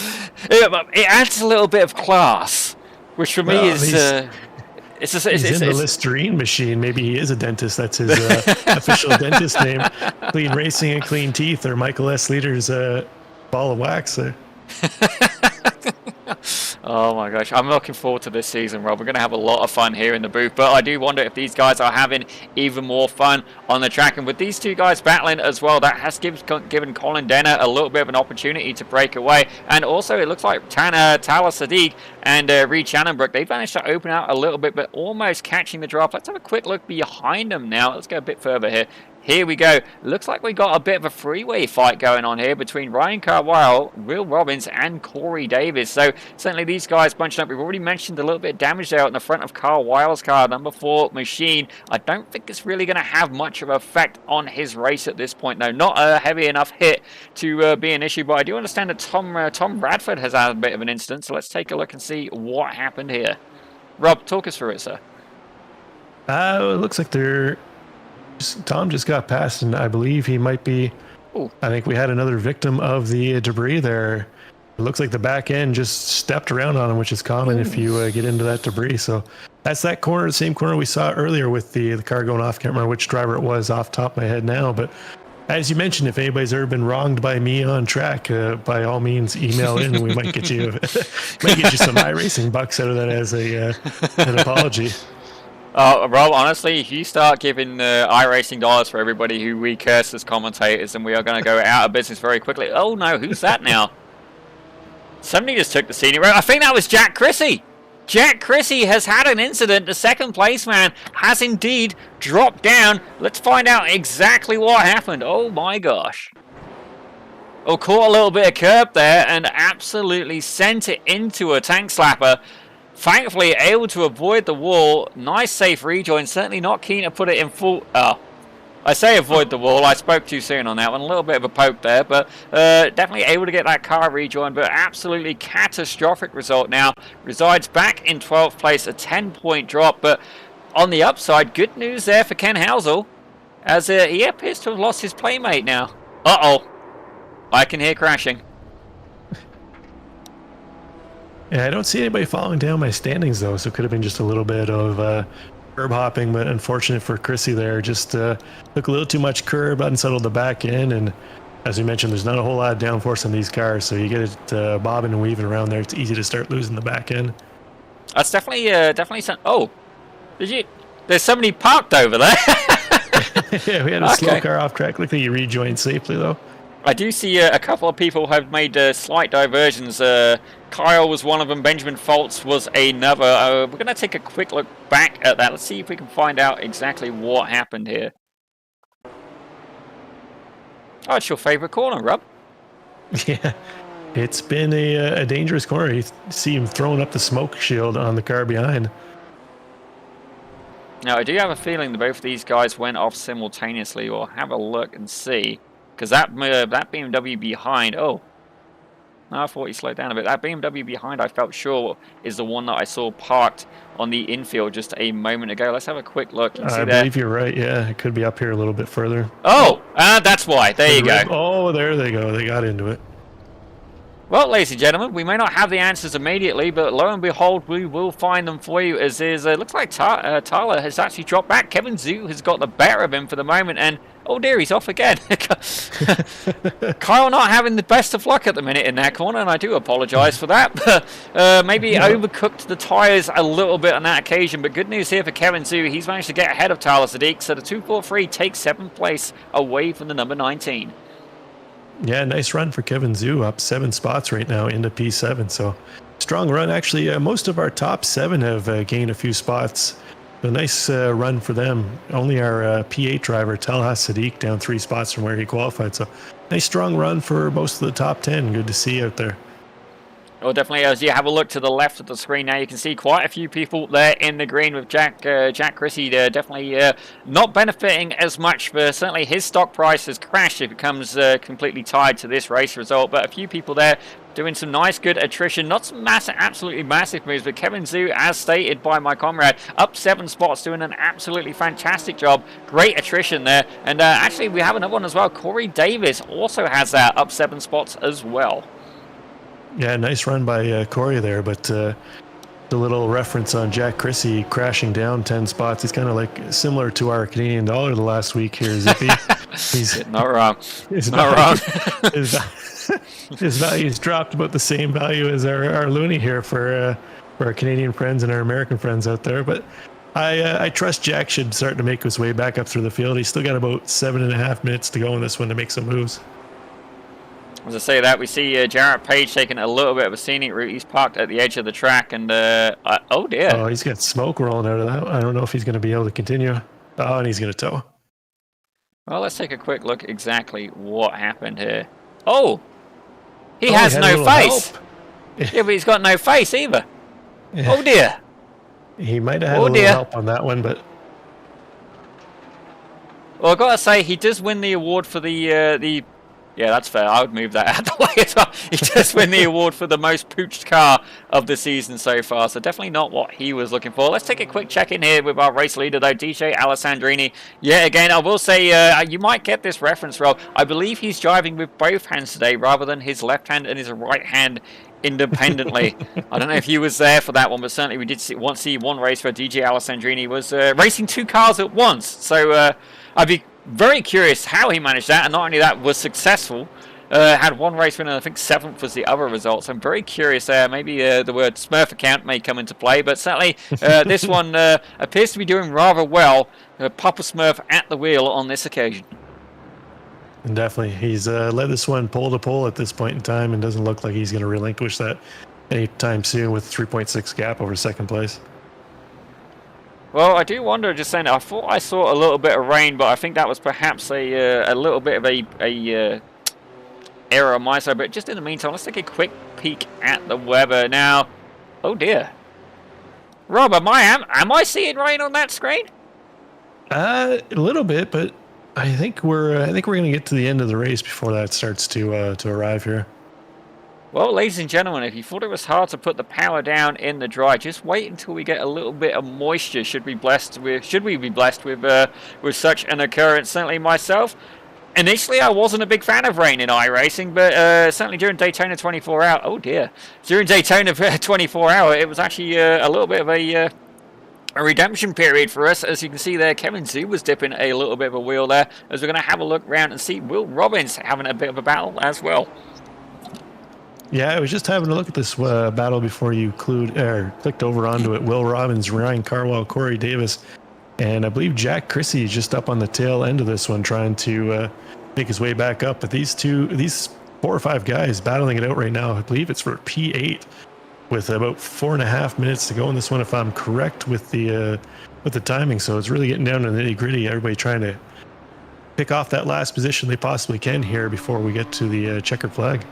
It adds a little bit of class, which for me is... He's in the Listerine Machine. Maybe he is a dentist. That's his official dentist name. Clean Racing and Clean Teeth, or Michael S. Leader's ball of wax. Oh my gosh, I'm looking forward to this season, Rob. We're going to have a lot of fun here in the booth, but I do wonder if these guys are having even more fun on the track. And with these two guys battling as well, that has given Colin Denner a little bit of an opportunity to break away. And also, it looks like Talha Sadiq and Reed Shannonbrook, they've managed to open out a little bit, but almost catching the drop. Let's have a quick look behind them now. Let's go a bit further here. Here we go. Looks like we got a bit of a freeway fight going on here between Ryan Carwile, Will Robbins, and Corey Davis. So certainly these guys bunching up. We've already mentioned a little bit of damage there in the front of Carwile's car, number 4 Machine. I don't think it's really going to have much of an effect on his race at this point, though. Not a heavy enough hit to be an issue, but I do understand that Tom Bradford has had a bit of an incident. So let's take a look and see what happened here. Rob, talk us through it, sir. It looks like Tom just got past, and I believe he might be... Ooh. I think we had another victim of the debris there. It looks like the back end just stepped around on him, which is common if you get into that debris. So that's that corner, the same corner we saw earlier with the car going off. Can't remember which driver it was off the top of my head now, but as you mentioned, if anybody's ever been wronged by me on track, by all means, email in, and we might get you some iRacing bucks out of that as an apology. Rob, honestly, if you start giving iRacing dollars for everybody who we curse as commentators, then we are going to go out of business very quickly. Oh no, who's that now? Somebody just took the senior road. I think that was Jack Chrissy. Jack Chrissy has had an incident. The second place man has indeed dropped down. Let's find out exactly what happened. Oh my gosh. Oh, caught a little bit of curb there and absolutely sent it into a tank slapper. Thankfully, able to avoid the wall. Nice safe rejoin. Certainly not keen to put it in full... Oh, I say avoid the wall. I spoke too soon on that one. A little bit of a poke there, but definitely able to get that car rejoined, but absolutely catastrophic result now. Resides back in 12th place, a 10-point drop, but on the upside, good news there for Ken Housel, as he appears to have lost his playmate now. Uh-oh. I can hear crashing. Yeah, I don't see anybody falling down my standings, though, so it could have been just a little bit of curb hopping, but unfortunate for Chrissy there. Just took a little too much curb, unsettled the back end, and as we mentioned, there's not a whole lot of downforce on these cars, so you get it bobbing and weaving around there. It's easy to start losing the back end. That's definitely some... Oh, there's somebody parked over there. Yeah, we had a slow car off track. Look like he rejoined safely, though. I do see a couple of people have made slight diversions. Kyle was one of them. Benjamin Foltz was another. We're going to take a quick look back at that. Let's see if we can find out exactly what happened here. Oh, it's your favorite corner, Rob. Yeah, it's been a dangerous corner. You see him throwing up the smoke shield on the car behind. Now, I do have a feeling that both of these guys went off simultaneously. We'll have a look and see. Because that BMW behind, oh, no, I thought he slowed down a bit. That BMW behind, I felt sure, is the one that I saw parked on the infield just a moment ago. Let's have a quick look. I believe you're right. Yeah, it could be up here a little bit further. Oh, that's why. There you go. Oh, there they go. They got into it. Well, ladies and gentlemen, we may not have the answers immediately, but lo and behold, we will find them for you. As is, looks like Tyler has actually dropped back. Kevin Zhu has got the better of him for the moment, and oh dear, he's off again. Kyle not having the best of luck at the minute in that corner, and I do apologise for that. Maybe overcooked the tyres a little bit on that occasion, but good news here for Kevin Zhu. He's managed to get ahead of Tyler Sadiq, so the 243 takes 7th place away from the number 19. Yeah, nice run for Kevin Zhu, up 7 spots right now into P7. So strong run. Actually, most of our top 7 have gained a few spots. A nice run for them. Only our P8 driver, Talha Sadiq, down 3 spots from where he qualified. So nice strong run for most of the top 10. Good to see out there. Well, definitely, as you have a look to the left of the screen now, you can see quite a few people there in the green with Jack Chrissy there. Definitely not benefiting as much, but certainly his stock price has crashed if it comes completely tied to this race result. But a few people there doing some nice, good attrition. Not some massive, absolutely massive moves, but Kevin Zhu, as stated by my comrade, up 7 spots, doing an absolutely fantastic job. Great attrition there. And actually, we have another one as well. Corey Davis also has that up 7 spots as well. Yeah, nice run by Corey there, but the little reference on Jack Chrissy crashing down 10 spots, he's kind of like similar to our Canadian dollar the last week here, Zippy. He's not wrong. He's not wrong. His value's dropped about the same value as our loonie here for our Canadian friends and our American friends out there, but I trust Jack should start to make his way back up through the field. He's still got about 7.5 minutes to go in this one to make some moves. As I say that, we see Jarrett Page taking a little bit of a scenic route. He's parked at the edge of the track, and oh dear. Oh, he's got smoke rolling out of that. I don't know if he's going to be able to continue. Oh, and he's going to tow. Well, let's take a quick look exactly what happened here. Oh, he has no face. Yeah, but he's got no face either. Yeah. Oh dear. He might have had a little help on that one, but. Well, I've got to say, he does win the award for the. Yeah, that's fair. I would move that out of the way as well. He does win the award for the most pooched car of the season so far, so definitely not what he was looking for. Let's take a quick check-in here with our race leader, though, DJ Alessandrini. Yeah, again, I will say you might get this reference wrong. I believe he's driving with both hands today rather than his left hand and his right hand independently. I don't know if he was there for that one, but certainly we did see one race where DJ Alessandrini was racing 2 cars at once. So I'd be very curious how he managed that, and not only that, was successful. Had 1 race win, and I think 7th was the other result. So I'm very curious there. Maybe the word Smurf account may come into play, but certainly this one appears to be doing rather well. Papa Smurf at the wheel on this occasion. And definitely, he's led this one pole to pole at this point in time, and doesn't look like he's going to relinquish that anytime soon with 3.6 gap over 2nd place. Well, I do wonder, just saying, I thought I saw a little bit of rain, but I think that was perhaps a little bit of error on my side. But just in the meantime, let's take a quick peek at the weather now. Oh dear, Rob, am I seeing rain on that screen? A little bit, but I think we're going to get to the end of the race before that starts to arrive here. Well, ladies and gentlemen, if you thought it was hard to put the power down in the dry, just wait until we get a little bit of moisture. Should we be blessed with such an occurrence? Certainly myself. Initially, I wasn't a big fan of rain in iRacing, but certainly during Daytona 24 hour. Oh dear, during Daytona 24 hour, it was actually a little bit of a redemption period for us. As you can see there, Kevin Zoo was dipping a little bit of a wheel there. As we're going to have a look around and see Will Robbins having a bit of a battle as well. Yeah, I was just having a look at this battle before you clicked over onto it. Will Robbins, Ryan Carwell, Corey Davis, and I believe Jack Chrissy is just up on the tail end of this one, trying to make his way back up. But these 4 or 5 guys battling it out right now. I believe it's for P8 with about 4.5 minutes to go in this one, if I'm correct with the timing. So it's really getting down to the nitty gritty. Everybody trying to pick off that last position they possibly can here before we get to the checkered flag.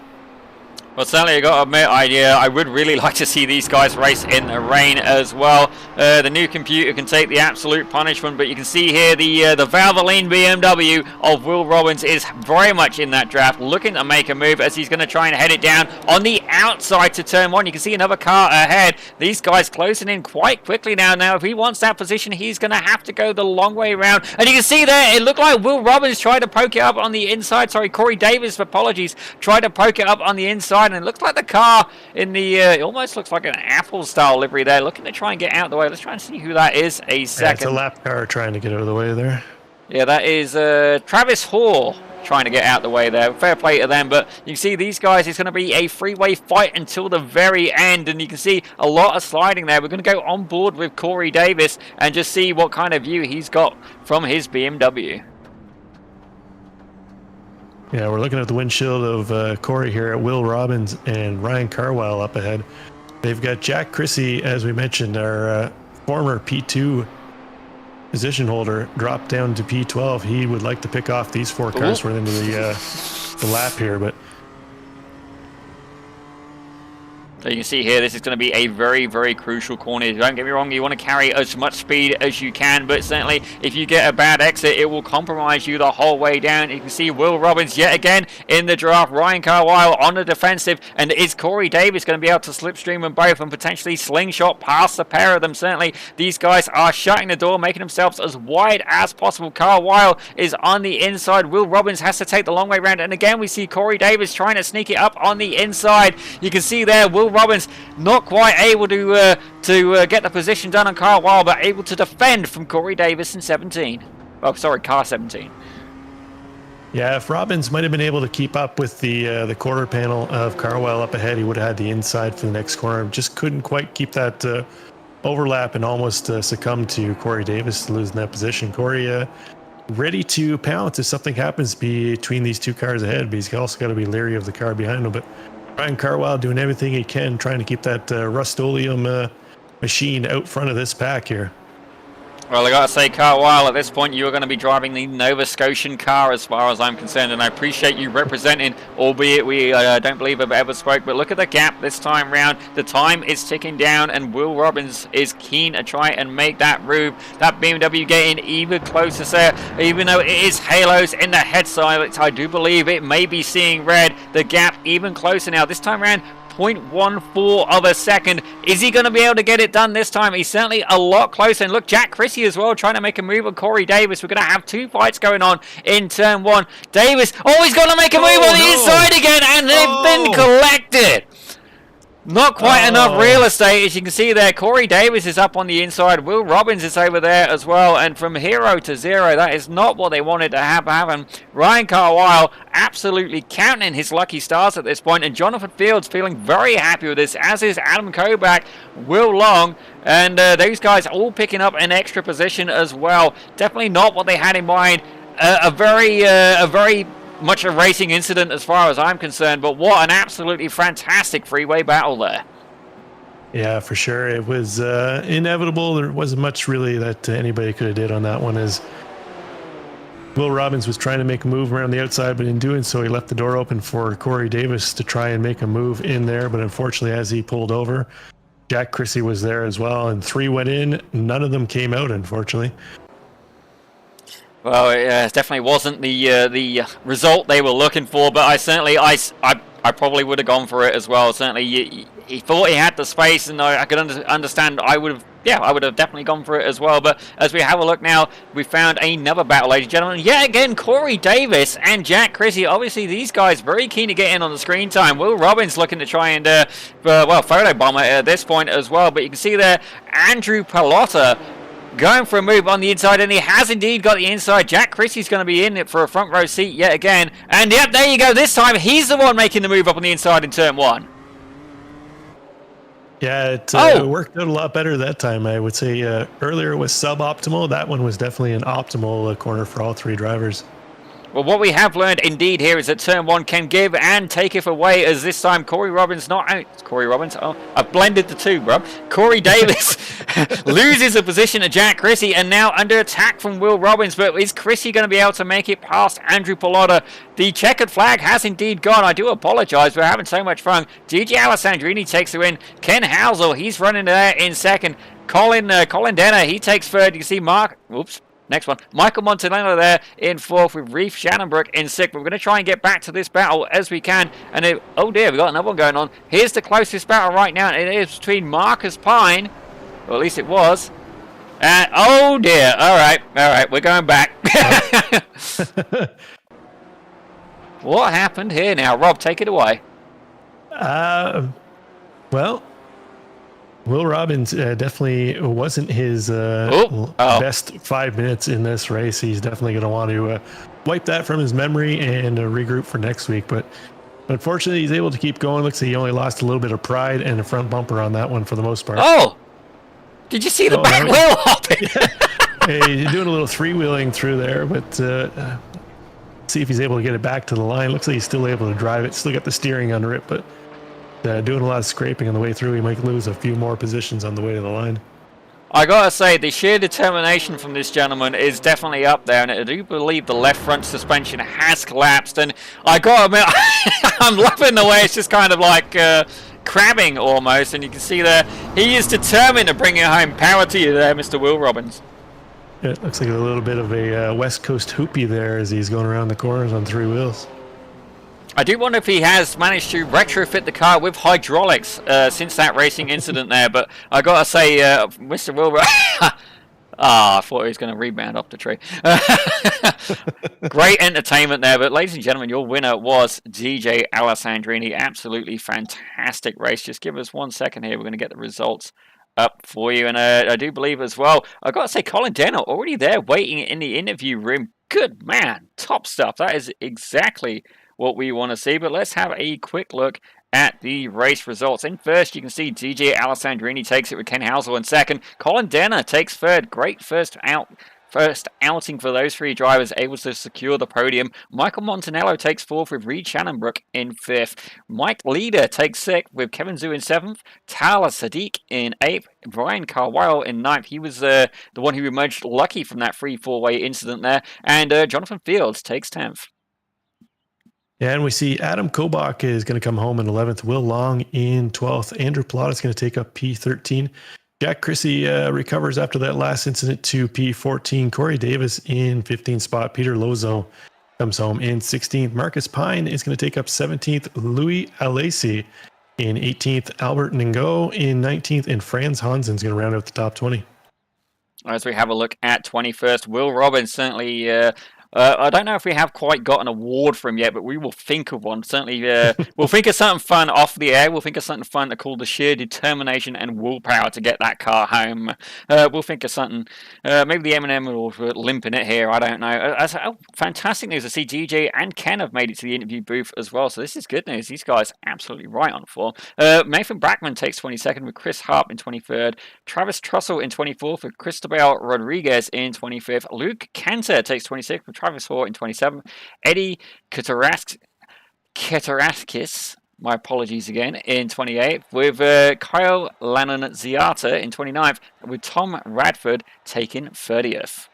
Well, certainly, I got to admit, I would really like to see these guys race in the rain as well. The new computer can take the absolute punishment, but you can see here the Valvoline BMW of Will Robbins is very much in that draft, looking to make a move as he's going to try and head it down on the outside to turn 1. You can see another car ahead. These guys closing in quite quickly now. Now, if he wants that position, he's going to have to go the long way around. And you can see there, it looked like Will Robbins tried to poke it up on the inside. Sorry, Corey Davis, apologies, tried to poke it up on the inside. And it looks like the car in the it almost looks like an Apple style livery there, looking to try and get out of the way. Let's try and see who that is. A second. Yeah, it's a lap car trying to get out of the way there. Yeah, that is Travis Hall trying to get out of the way there. Fair play to them, but you can see these guys, it's going to be a freeway fight until the very end, and you can see a lot of sliding there. We're going to go on board with Corey Davis and just see what kind of view he's got from his BMW. Yeah, we're looking at the windshield of Corey here at Will Robbins and Ryan Carwell up ahead. They've got Jack Chrissy, as we mentioned, our former P2 position holder, dropped down to P12. He would like to pick off these 4 cars for the end of the lap here, but so you can see here, this is going to be a very, very crucial corner. Don't get me wrong, you want to carry as much speed as you can, but certainly if you get a bad exit, it will compromise you the whole way down. You can see Will Robbins yet again in the draft, Ryan Carwile on the defensive, and is Corey Davis going to be able to slipstream them both and potentially slingshot past the pair of them? Certainly these guys are shutting the door, making themselves as wide as possible. Carwile is on the inside. Will Robbins has to take the long way around, and again we see Corey Davis trying to sneak it up on the inside. You can see there Will Robbins not quite able to get the position done on Carwile, but able to defend from Corey Davis in 17. Oh, sorry, car 17. Yeah, if Robbins might have been able to keep up with the quarter panel of Carwile up ahead, he would have had the inside for the next corner. Just couldn't quite keep that overlap and almost succumbed to Corey Davis losing that position. Corey ready to pounce if something happens between these 2 cars ahead, but he's also got to be leery of the car behind him. But Ryan Carwile doing everything he can, trying to keep that Rust-Oleum machine out front of this pack here. Well, I gotta say, Carwile, at this point, you're going to be driving the Nova Scotian car as far as I'm concerned, and I appreciate you representing, albeit we don't believe I've ever spoke, but look at the gap this time round. The time is ticking down, and Will Robbins is keen to try and make that move. That BMW getting even closer there, even though it is halos in the head silence. I do believe it may be seeing red. The gap even closer now. This time round, 0.14 of a second. Is he going to be able to get it done this time? He's certainly a lot closer. And look, Jack Chrissy as well trying to make a move on Corey Davis. We're going to have 2 fights going on in turn 1. Davis, he's going to make a move on the inside again, and they've been collected. Not quite enough real estate, as you can see there. Corey Davis is up on the inside. Will Robbins is over there as well. And from hero to zero, that is not what they wanted to have happen. Ryan Carwile absolutely counting his lucky stars at this point. And Jonathan Fields feeling very happy with this, as is Adam Kobach, Will Long. And those guys all picking up an extra position as well. Definitely not what they had in mind. A very much a racing incident as far as I'm concerned, but what an absolutely fantastic freeway battle there. Yeah, for sure. It was inevitable. There wasn't much really that anybody could have did on that one, as Will Robbins was trying to make a move around the outside, but in doing so, he left the door open for Corey Davis to try and make a move in there. But unfortunately, as he pulled over, Jack Chrissy was there as well, and 3 went in. None of them came out, unfortunately. Well, it definitely wasn't the result they were looking for, but I probably would have gone for it as well. Certainly, he thought he had the space, and I could understand. I would have definitely gone for it as well. But as we have a look now, we found another battle, ladies and gentlemen. Yet again, Corey Davis and Jack Chrissy. Obviously, these guys very keen to get in on the screen time. Will Robbins looking to try and, photobomb it at this point as well. But you can see there, Andrew Pallotta going for a move on the inside, and he has indeed got the inside. Jack Chrissy's going to be in it for a front row seat yet again. And yep, there you go. This time, he's the one making the move up on the inside in turn 1. Yeah, it worked out a lot better that time. I would say earlier it was suboptimal. That one was definitely an optimal corner for all 3 drivers. Well, what we have learned indeed here is that turn 1 can give and take it away, as this time Corey Robbins not out. Corey Robbins? Oh, I blended the two, bro. Corey Davis loses a position to Jack Chrissy, and now under attack from Will Robbins. But is Chrissy going to be able to make it past Andrew Pallotta? The checkered flag has indeed gone. I do apologize. We're having so much fun. DJ Alessandrini takes her in. Ken Housel, he's running there in second. Colin Denner, he takes third. You can see Mark. Oops. Next one, Michael Montanello there in 4th with Reef Shannonbrook in 6th. We're going to try and get back to this battle as we can. And oh dear, we've got another one going on. Here's the closest battle right now. And it is between Marcus Pine, or at least it was. And oh dear, all right, we're going back. What happened here now? Rob, take it away. Well, Will Robbins definitely wasn't his best 5 minutes in this race. He's definitely going to want to wipe that from his memory and regroup for next week. But unfortunately, he's able to keep going. Looks like he only lost a little bit of pride and a front bumper on that one for the most part. Oh! Did you see the back wheel hopping? Hey, he's doing a little 3-wheeling through there, but see if he's able to get it back to the line. Looks like he's still able to drive it. Still got the steering under it, but doing a lot of scraping on the way through. He might lose a few more positions on the way to the line. I gotta say, the sheer determination from this gentleman is definitely up there, and I do believe the left front suspension has collapsed, and I gotta admit, I'm loving the way it's just kind of like crabbing almost, and you can see there, he is determined to bring it home. Power to you there, Mr. Will Robbins. It looks like a little bit of a West Coast hoopy there as he's going around the corners on 3 wheels. I do wonder if he has managed to retrofit the car with hydraulics since that racing incident there, but I gotta say, Mr. Wilbur, I thought he was going to rebound off the tree. Great entertainment there, but ladies and gentlemen, your winner was DJ Alessandrini. Absolutely fantastic race. Just give us 1 second here. We're going to get the results up for you, and I do believe as well, I got to say, Colin Denner already there waiting in the interview room. Good man, top stuff. That is exactly what we want to see, but let's have a quick look at the race results. In first, you can see DJ Alessandrini takes it with Ken Housel in second. Colin Denner takes third. Great first outing for those 3 drivers, able to secure the podium. Michael Montanello takes 4th with Reed Shannonbrook in 5th. Mike Leader takes 6th with Kevin Zhu in 7th. Tyler Sadiq in 8th. Brian Carwile in 9th. He was the one who emerged lucky from that 3-4-way incident there. And Jonathan Fields takes 10th. Yeah, and we see Adam Kobach is going to come home in 11th. Will Long in 12th. Andrew Pallotta is going to take up P13. Jack Chrissy recovers after that last incident to P14. Corey Davis in 15th spot. Peter Lozo comes home in 16th. Marcus Pine is going to take up 17th. Louis Alesi in 18th. Albert Ningo in 19th. And Franz Hansen is going to round out the top 20. As we have a look at 21st, Will Robbins certainly... I don't know if we have quite got an award for him yet, but we will think of one. Certainly, we'll think of something fun off the air. We'll think of something fun to call the sheer determination and willpower to get that car home. We'll think of something. Maybe the M&M will limp in it here. I don't know. Fantastic news to see DJ and Ken have made it to the interview booth as well. So this is good news. These guys are absolutely right on form. Nathan Brackman takes 22nd with Chris Harp in 23rd. Travis Trussell in 24th with Cristobal Rodriguez in 25th. Luke Cantor takes 26th with Travis Hoare in 27th. Eddie Keteraskis, my apologies again, in 28th, with Kyle Lannon-Ziata in 29th, with Tom Radford taking 30th.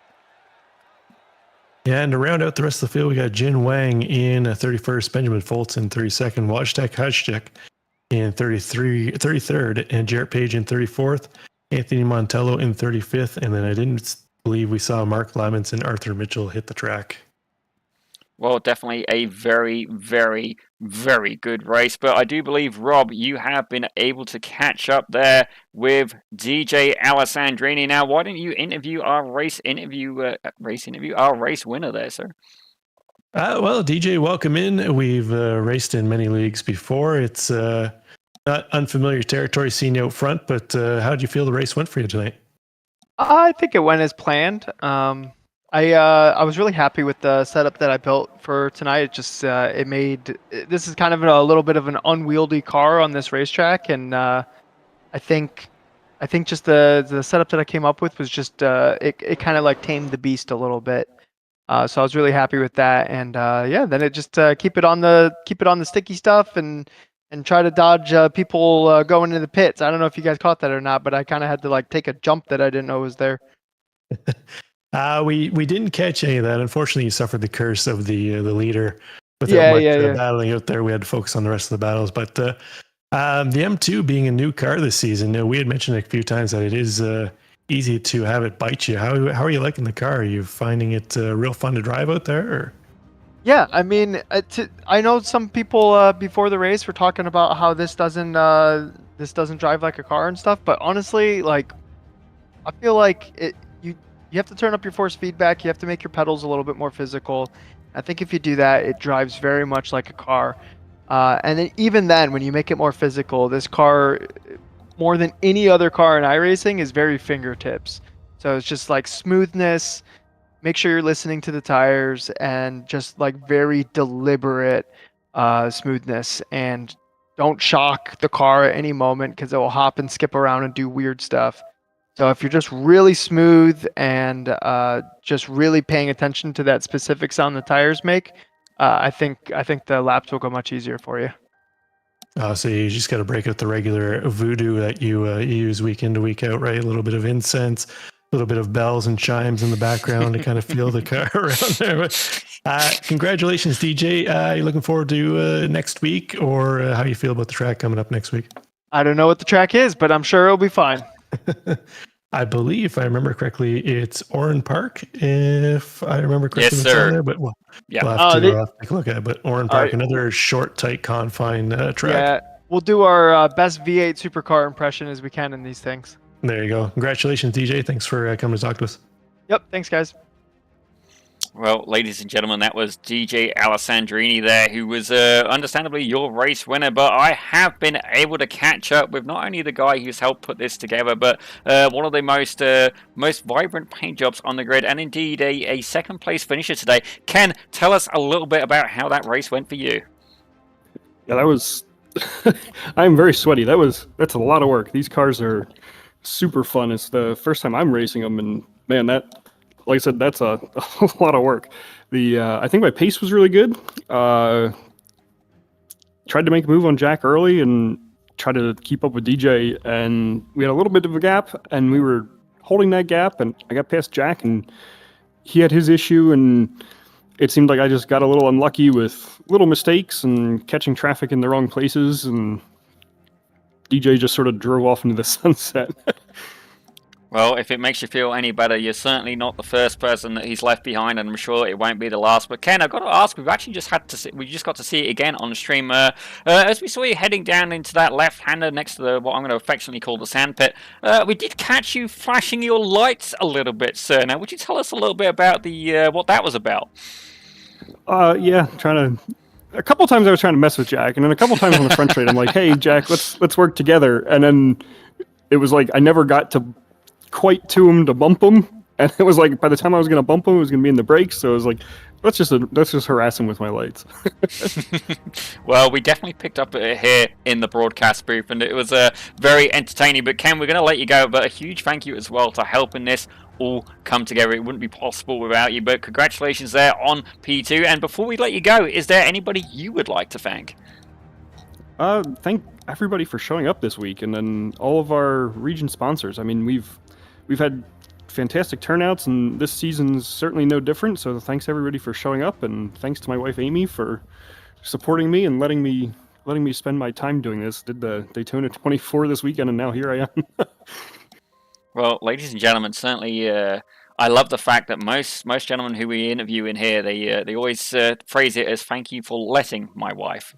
Yeah, and to round out the rest of the field, we got Jin Wang in 31st, Benjamin Foltz in 32nd, Wojtek Hajcik in 33rd, and Jarrett Page in 34th, Anthony Montello in 35th, and then I didn't believe we saw Mark Lamons and Arthur Mitchell hit the track. Well, definitely a very, very, very good race. But I do believe, Rob, you have been able to catch up there with DJ Alessandrini. Now, why didn't you interview our race winner there, sir? Well, DJ, welcome in. We've raced in many leagues before. It's not unfamiliar territory seeing you out front, but how did you feel the race went for you tonight? I think it went as planned. I was really happy with the setup that I built for tonight. It just this is kind of a little bit of an unwieldy car on this racetrack, and I think just the setup that I came up with was just it kind of like tamed the beast a little bit. So I was really happy with that, and then it just keep it on the sticky stuff and try to dodge people going into the pits. I don't know if you guys caught that or not, but I kind of had to like take a jump that I didn't know was there. We didn't catch any of that. Unfortunately, you suffered the curse of the leader. Without much battling out there, we had to focus on the rest of the battles. But the M2 being a new car this season, we had mentioned a few times that it is easy to have it bite you. How are you liking the car? Are you finding it real fun to drive out there? Or? Yeah, I mean, I know some people before the race were talking about how this doesn't drive like a car and stuff. But honestly, like, I feel like you have to turn up your force feedback. You have to make your pedals a little bit more physical. I think if you do that, it drives very much like a car. And then even then, when you make it more physical, this car, more than any other car in iRacing, is very fingertips. So it's just like smoothness. Make sure you're listening to the tires, and just like very deliberate smoothness. And don't shock the car at any moment, because it will hop and skip around and do weird stuff. So if you're just really smooth and just really paying attention to that specific sound the tires make, I think the laps will go much easier for you. So you just got to break out the regular voodoo that you use week in to week out, right? A little bit of incense, a little bit of bells and chimes in the background to kind of feel the car around there. But, congratulations, DJ. You looking forward to next week, or how you feel about the track coming up next week? I don't know what the track is, but I'm sure it'll be fine. I believe, if I remember correctly, it's Oran Park, if I remember correctly. Yes, sir. There, but we'll have to take a look at it. But Oran Park, another short, tight, confined track. Yeah, we'll do our best V8 supercar impression as we can in these things. There you go. Congratulations, DJ. Thanks for coming to talk to us. Yep, thanks, guys. Well, ladies and gentlemen, that was DJ Alessandrini there, who was understandably your race winner. But I have been able to catch up with not only the guy who's helped put this together, but one of the most vibrant paint jobs on the grid, and indeed a second place finisher today. Ken, tell us a little bit about how that race went for you. Yeah, that was. I'm very sweaty. That's a lot of work. These cars are super fun. It's the first time I'm racing them, and man, like I said, that's a lot of work. I think my pace was really good. Tried to make a move on Jack early and try to keep up with DJ, and we had a little bit of a gap, and we were holding that gap, and I got past Jack, and he had his issue, and it seemed like I just got a little unlucky with little mistakes and catching traffic in the wrong places, and DJ just sort of drove off into the sunset. Well, if it makes you feel any better, you're certainly not the first person that he's left behind, and I'm sure it won't be the last. But Ken, I've got to ask, we just got to see it again on the stream. As we saw you heading down into that left-hander next to what I'm going to affectionately call the sandpit, we did catch you flashing your lights a little bit, sir. Now, would you tell us a little bit about what that was about? Yeah, a couple times I was trying to mess with Jack, and then a couple times on the front straight, I'm like, "Hey, Jack, let's work together." And then it was like I never got to quite to him to bump him, and it was like by the time I was going to bump him, it was going to be in the brakes. So it was like, let's just harass him with my lights. Well, we definitely picked up here in the broadcast booth, and it was very entertaining. But Ken, we're going to let you go, but a huge thank you as well to helping this all come together. It wouldn't be possible without you, but congratulations there on P2. And before we let you go, is there anybody you would like to thank? Thank everybody for showing up this week, and then all of our region sponsors. I mean, we've had fantastic turnouts, and this season's certainly no different. So thanks everybody for showing up, and thanks to my wife Amy for supporting me and letting me spend my time doing this. Did the Daytona 24 this weekend, and now here I am. Well, ladies and gentlemen, certainly I love the fact that most gentlemen who we interview in here, they always phrase it as "thank you for letting my wife."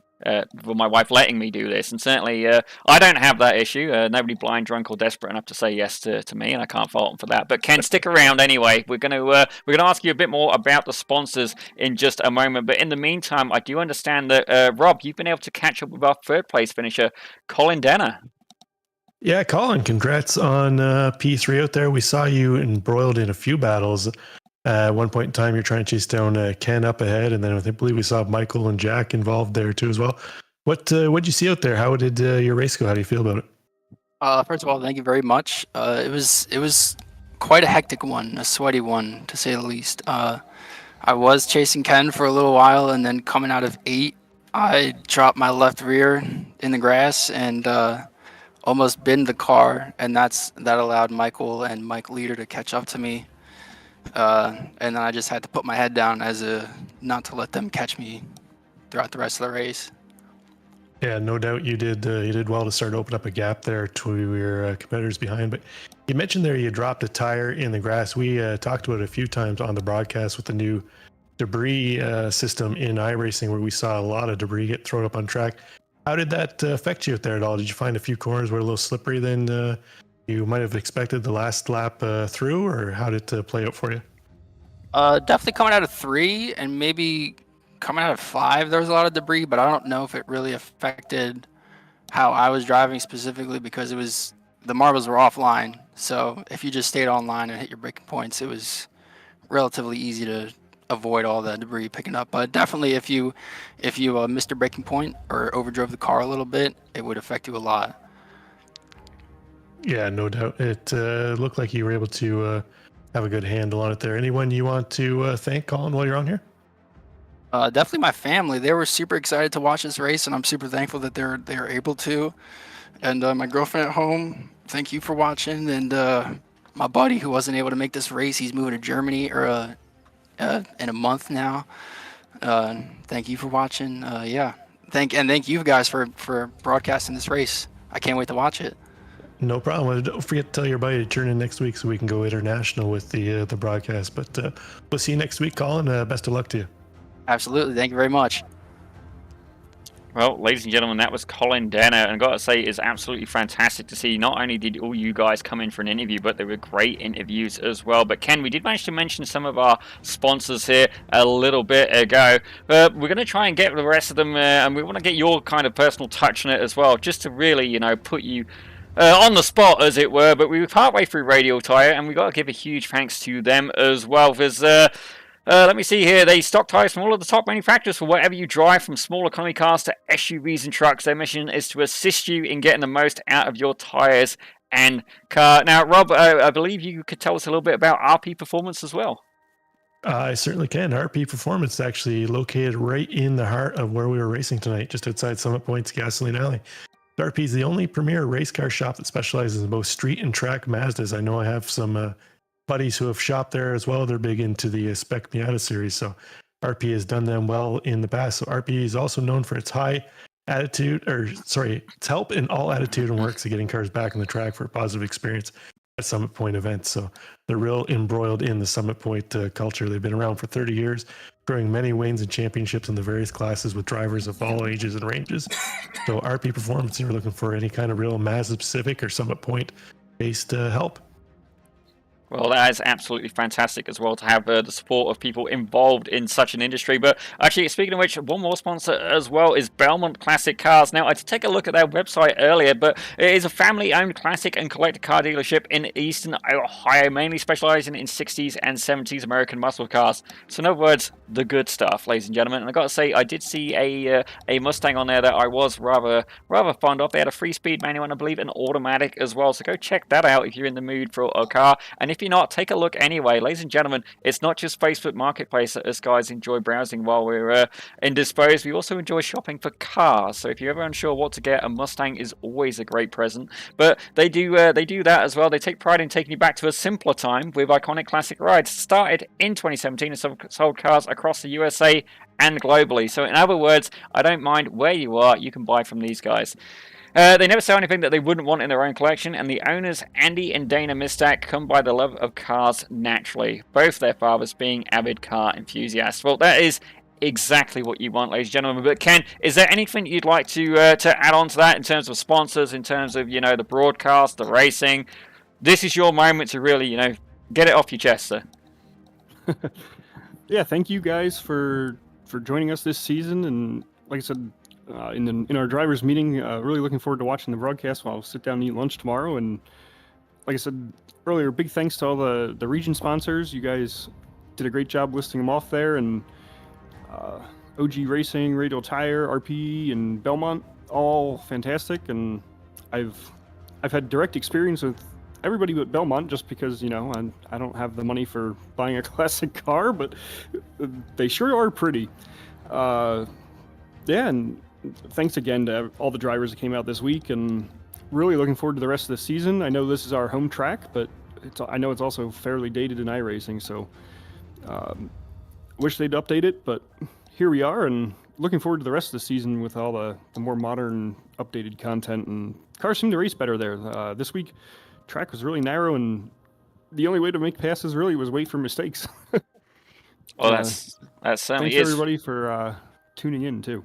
For my wife letting me do this, and certainly I don't have that issue. Nobody blind, drunk, or desperate enough to say yes to me, and I can't fault them for that. But Ken, stick around anyway. We're gonna ask you a bit more about the sponsors in just a moment. But in the meantime, I do understand that Rob, you've been able to catch up with our third place finisher, Colin Denner. Yeah, Colin, congrats on P3 out there. We saw you embroiled in a few battles. At one point in time, you're trying to chase down Ken up ahead, and then I believe we saw Michael and Jack involved there too as well. What'd you see out there? How did your race go? How do you feel about it? First of all, thank you very much. It was quite a hectic one, a sweaty one to say the least. I was chasing Ken for a little while, and then coming out of 8, I dropped my left rear in the grass and almost binned the car, and that allowed Michael and Mike Leader to catch up to me. And then I just had to put my head down as not to let them catch me throughout the rest of the race. Yeah, no doubt you did well to start to open up a gap there to your competitors behind. But you mentioned there you dropped a tire in the grass. We talked about it a few times on the broadcast with the new debris system in iRacing, where we saw a lot of debris get thrown up on track. How did that affect you out there at all? Did you find a few corners were a little slippery than you might have expected the last lap through, or how did it play out for you? Definitely coming out of 3 and maybe coming out of 5, there was a lot of debris, but I don't know if it really affected how I was driving specifically, because the marbles were offline. So if you just stayed online and hit your braking points, it was relatively easy to avoid all the debris picking up. But definitely if you missed your braking point or overdrove the car a little bit, it would affect you a lot. Yeah, no doubt. It looked like you were able to have a good handle on it there. Anyone you want to thank, Colin, while you're on here? Definitely my family. They were super excited to watch this race, and I'm super thankful that they're able to. And my girlfriend at home, thank you for watching. And my buddy who wasn't able to make this race, he's moving to Germany in a month now. Thank you for watching. Thank you guys for broadcasting this race. I can't wait to watch it. No problem. Don't forget to tell your buddy to turn in next week so we can go international with the broadcast. But we'll see you next week, Colin. Best of luck to you. Absolutely. Thank you very much. Well, ladies and gentlemen, that was Colin Denner, and I've got to say, it's absolutely fantastic to see. Not only did all you guys come in for an interview, but they were great interviews as well. But Ken, we did manage to mention some of our sponsors here a little bit ago. We're going to try and get the rest of them, and we want to get your kind of personal touch on it as well, just to really, put you on the spot, as it were. But we were partway through Radio Tire, and we got to give a huge thanks to them as well, because let me see here. They stock tires from all of the top manufacturers for whatever you drive, from small economy cars to SUVs and trucks. Their mission is to assist you in getting the most out of your tires and car. Now, Rob, I believe you could tell us a little bit about RP Performance as well. I certainly can. RP Performance is actually located right in the heart of where we were racing tonight, just outside Summit Point's Gasoline Alley. RP is the only premier race car shop that specializes in both street and track Mazdas. I know I have some buddies who have shopped there as well. They're big into the Spec Miata series, so RP has done them well in the past. So RP is also known for its its help in all attitude and works of getting cars back on the track for a positive experience at Summit Point events. So they're real embroiled in the Summit Point culture. They've been around for 30 years, growing many wins and championships in the various classes with drivers of all ages and ranges. So RP Performance, if you're looking for any kind of real Mazda Pacific or Summit Point based help. Well, that is absolutely fantastic as well to have the support of people involved in such an industry. But actually, speaking of which, one more sponsor as well is Belmont Classic Cars. Now, I did take a look at their website earlier, but it is a family-owned classic and collector car dealership in Eastern Ohio, mainly specializing in 60s and 70s American muscle cars. So in other words, the good stuff, ladies and gentlemen. And I got to say, I did see a Mustang on there that I was rather fond of. They had a 3-speed manual and I believe an automatic as well. So go check that out if you're in the mood for a car. And if if you're not, take a look anyway. Ladies and gentlemen, it's not just Facebook Marketplace that us guys enjoy browsing while we're indisposed. We also enjoy shopping for cars. So if you're ever unsure what to get, a Mustang is always a great present. But they do that as well. They take pride in taking you back to a simpler time with iconic classic rides. Started in 2017 and sold cars across the USA and globally. So in other words, I don't mind where you are, you can buy from these guys. They never sell anything that they wouldn't want in their own collection, and the owners, Andy and Dana Mistak, come by the love of cars naturally, both their fathers being avid car enthusiasts. Well, that is exactly what you want, ladies and gentlemen. But Ken, is there anything you'd like to add on to that in terms of sponsors, in terms of, you know, the broadcast, the racing? This is your moment to really, you know, get it off your chest, sir. Yeah, thank you guys for joining us this season, and like I said, in our drivers meeting, really looking forward to watching the broadcast while I'll sit down and eat lunch tomorrow. And like I said earlier, big thanks to all the region sponsors. You guys did a great job listing them off there, and OG Racing, Radial Tire, RP, and Belmont, all fantastic. And I've had direct experience with everybody but Belmont, just because, you know, I don't have the money for buying a classic car, but they sure are pretty. Yeah, and thanks again to all the drivers that came out this week, and really looking forward to the rest of the season. I know this is our home track, but I know it's also fairly dated in iRacing, so wish they'd update it, but here we are, and looking forward to the rest of the season with all the more modern, updated content, and cars seem to race better there. This week, track was really narrow, and the only way to make passes really was wait for mistakes. Well, that's certainly thanks everybody for tuning in too.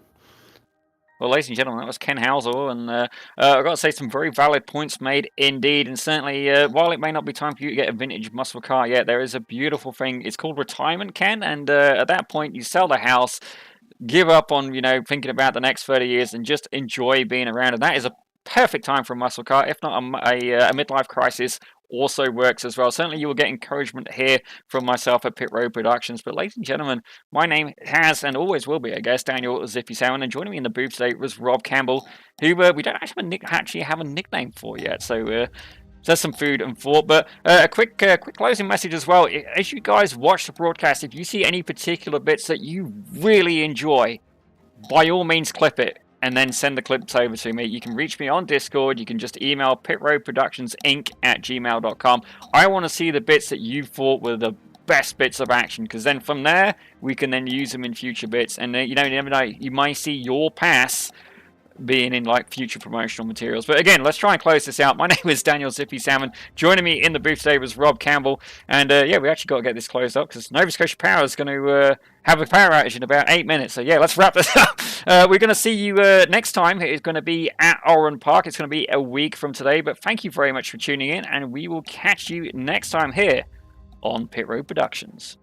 Well, ladies and gentlemen, that was Ken Housel, and I've got to say some very valid points made indeed. And certainly, while it may not be time for you to get a vintage muscle car yet, there is a beautiful thing. It's called retirement, Ken, and at that point, you sell the house, give up on, you know, thinking about the next 30 years, and just enjoy being around. And that is a perfect time for a muscle car, if not a midlife crisis. Also works as well. Certainly you will get encouragement here from myself at Pit Road Productions. But ladies and gentlemen, my name has and always will be, I guess, Daniel Zippy Salmon, and joining me in the booth today was Rob Campbell, who we don't actually have a nickname for yet. So there's some food and thought. But a quick closing message as well. As you guys watch the broadcast, if you see any particular bits that you really enjoy, by all means clip it and then send the clips over to me. You can reach me on Discord. You can just email pitroadproductionsinc@gmail.com. I want to see the bits that you thought were the best bits of action, because then from there, we can then use them in future bits. And, you know, you never know, you might see your pass being in like future promotional materials. But again, let's try and close this out. My name is Daniel Zippy Salmon. Joining me in the booth today was Rob Campbell. And yeah, we actually got to get this closed up because Nova Scotia Power is going to have a power outage in about 8 minutes. So yeah, let's wrap this up. We're going to see you next time. It's going to be at Oran Park. It's going to be a week from today. But thank you very much for tuning in, and we will catch you next time here on Pit Road Productions.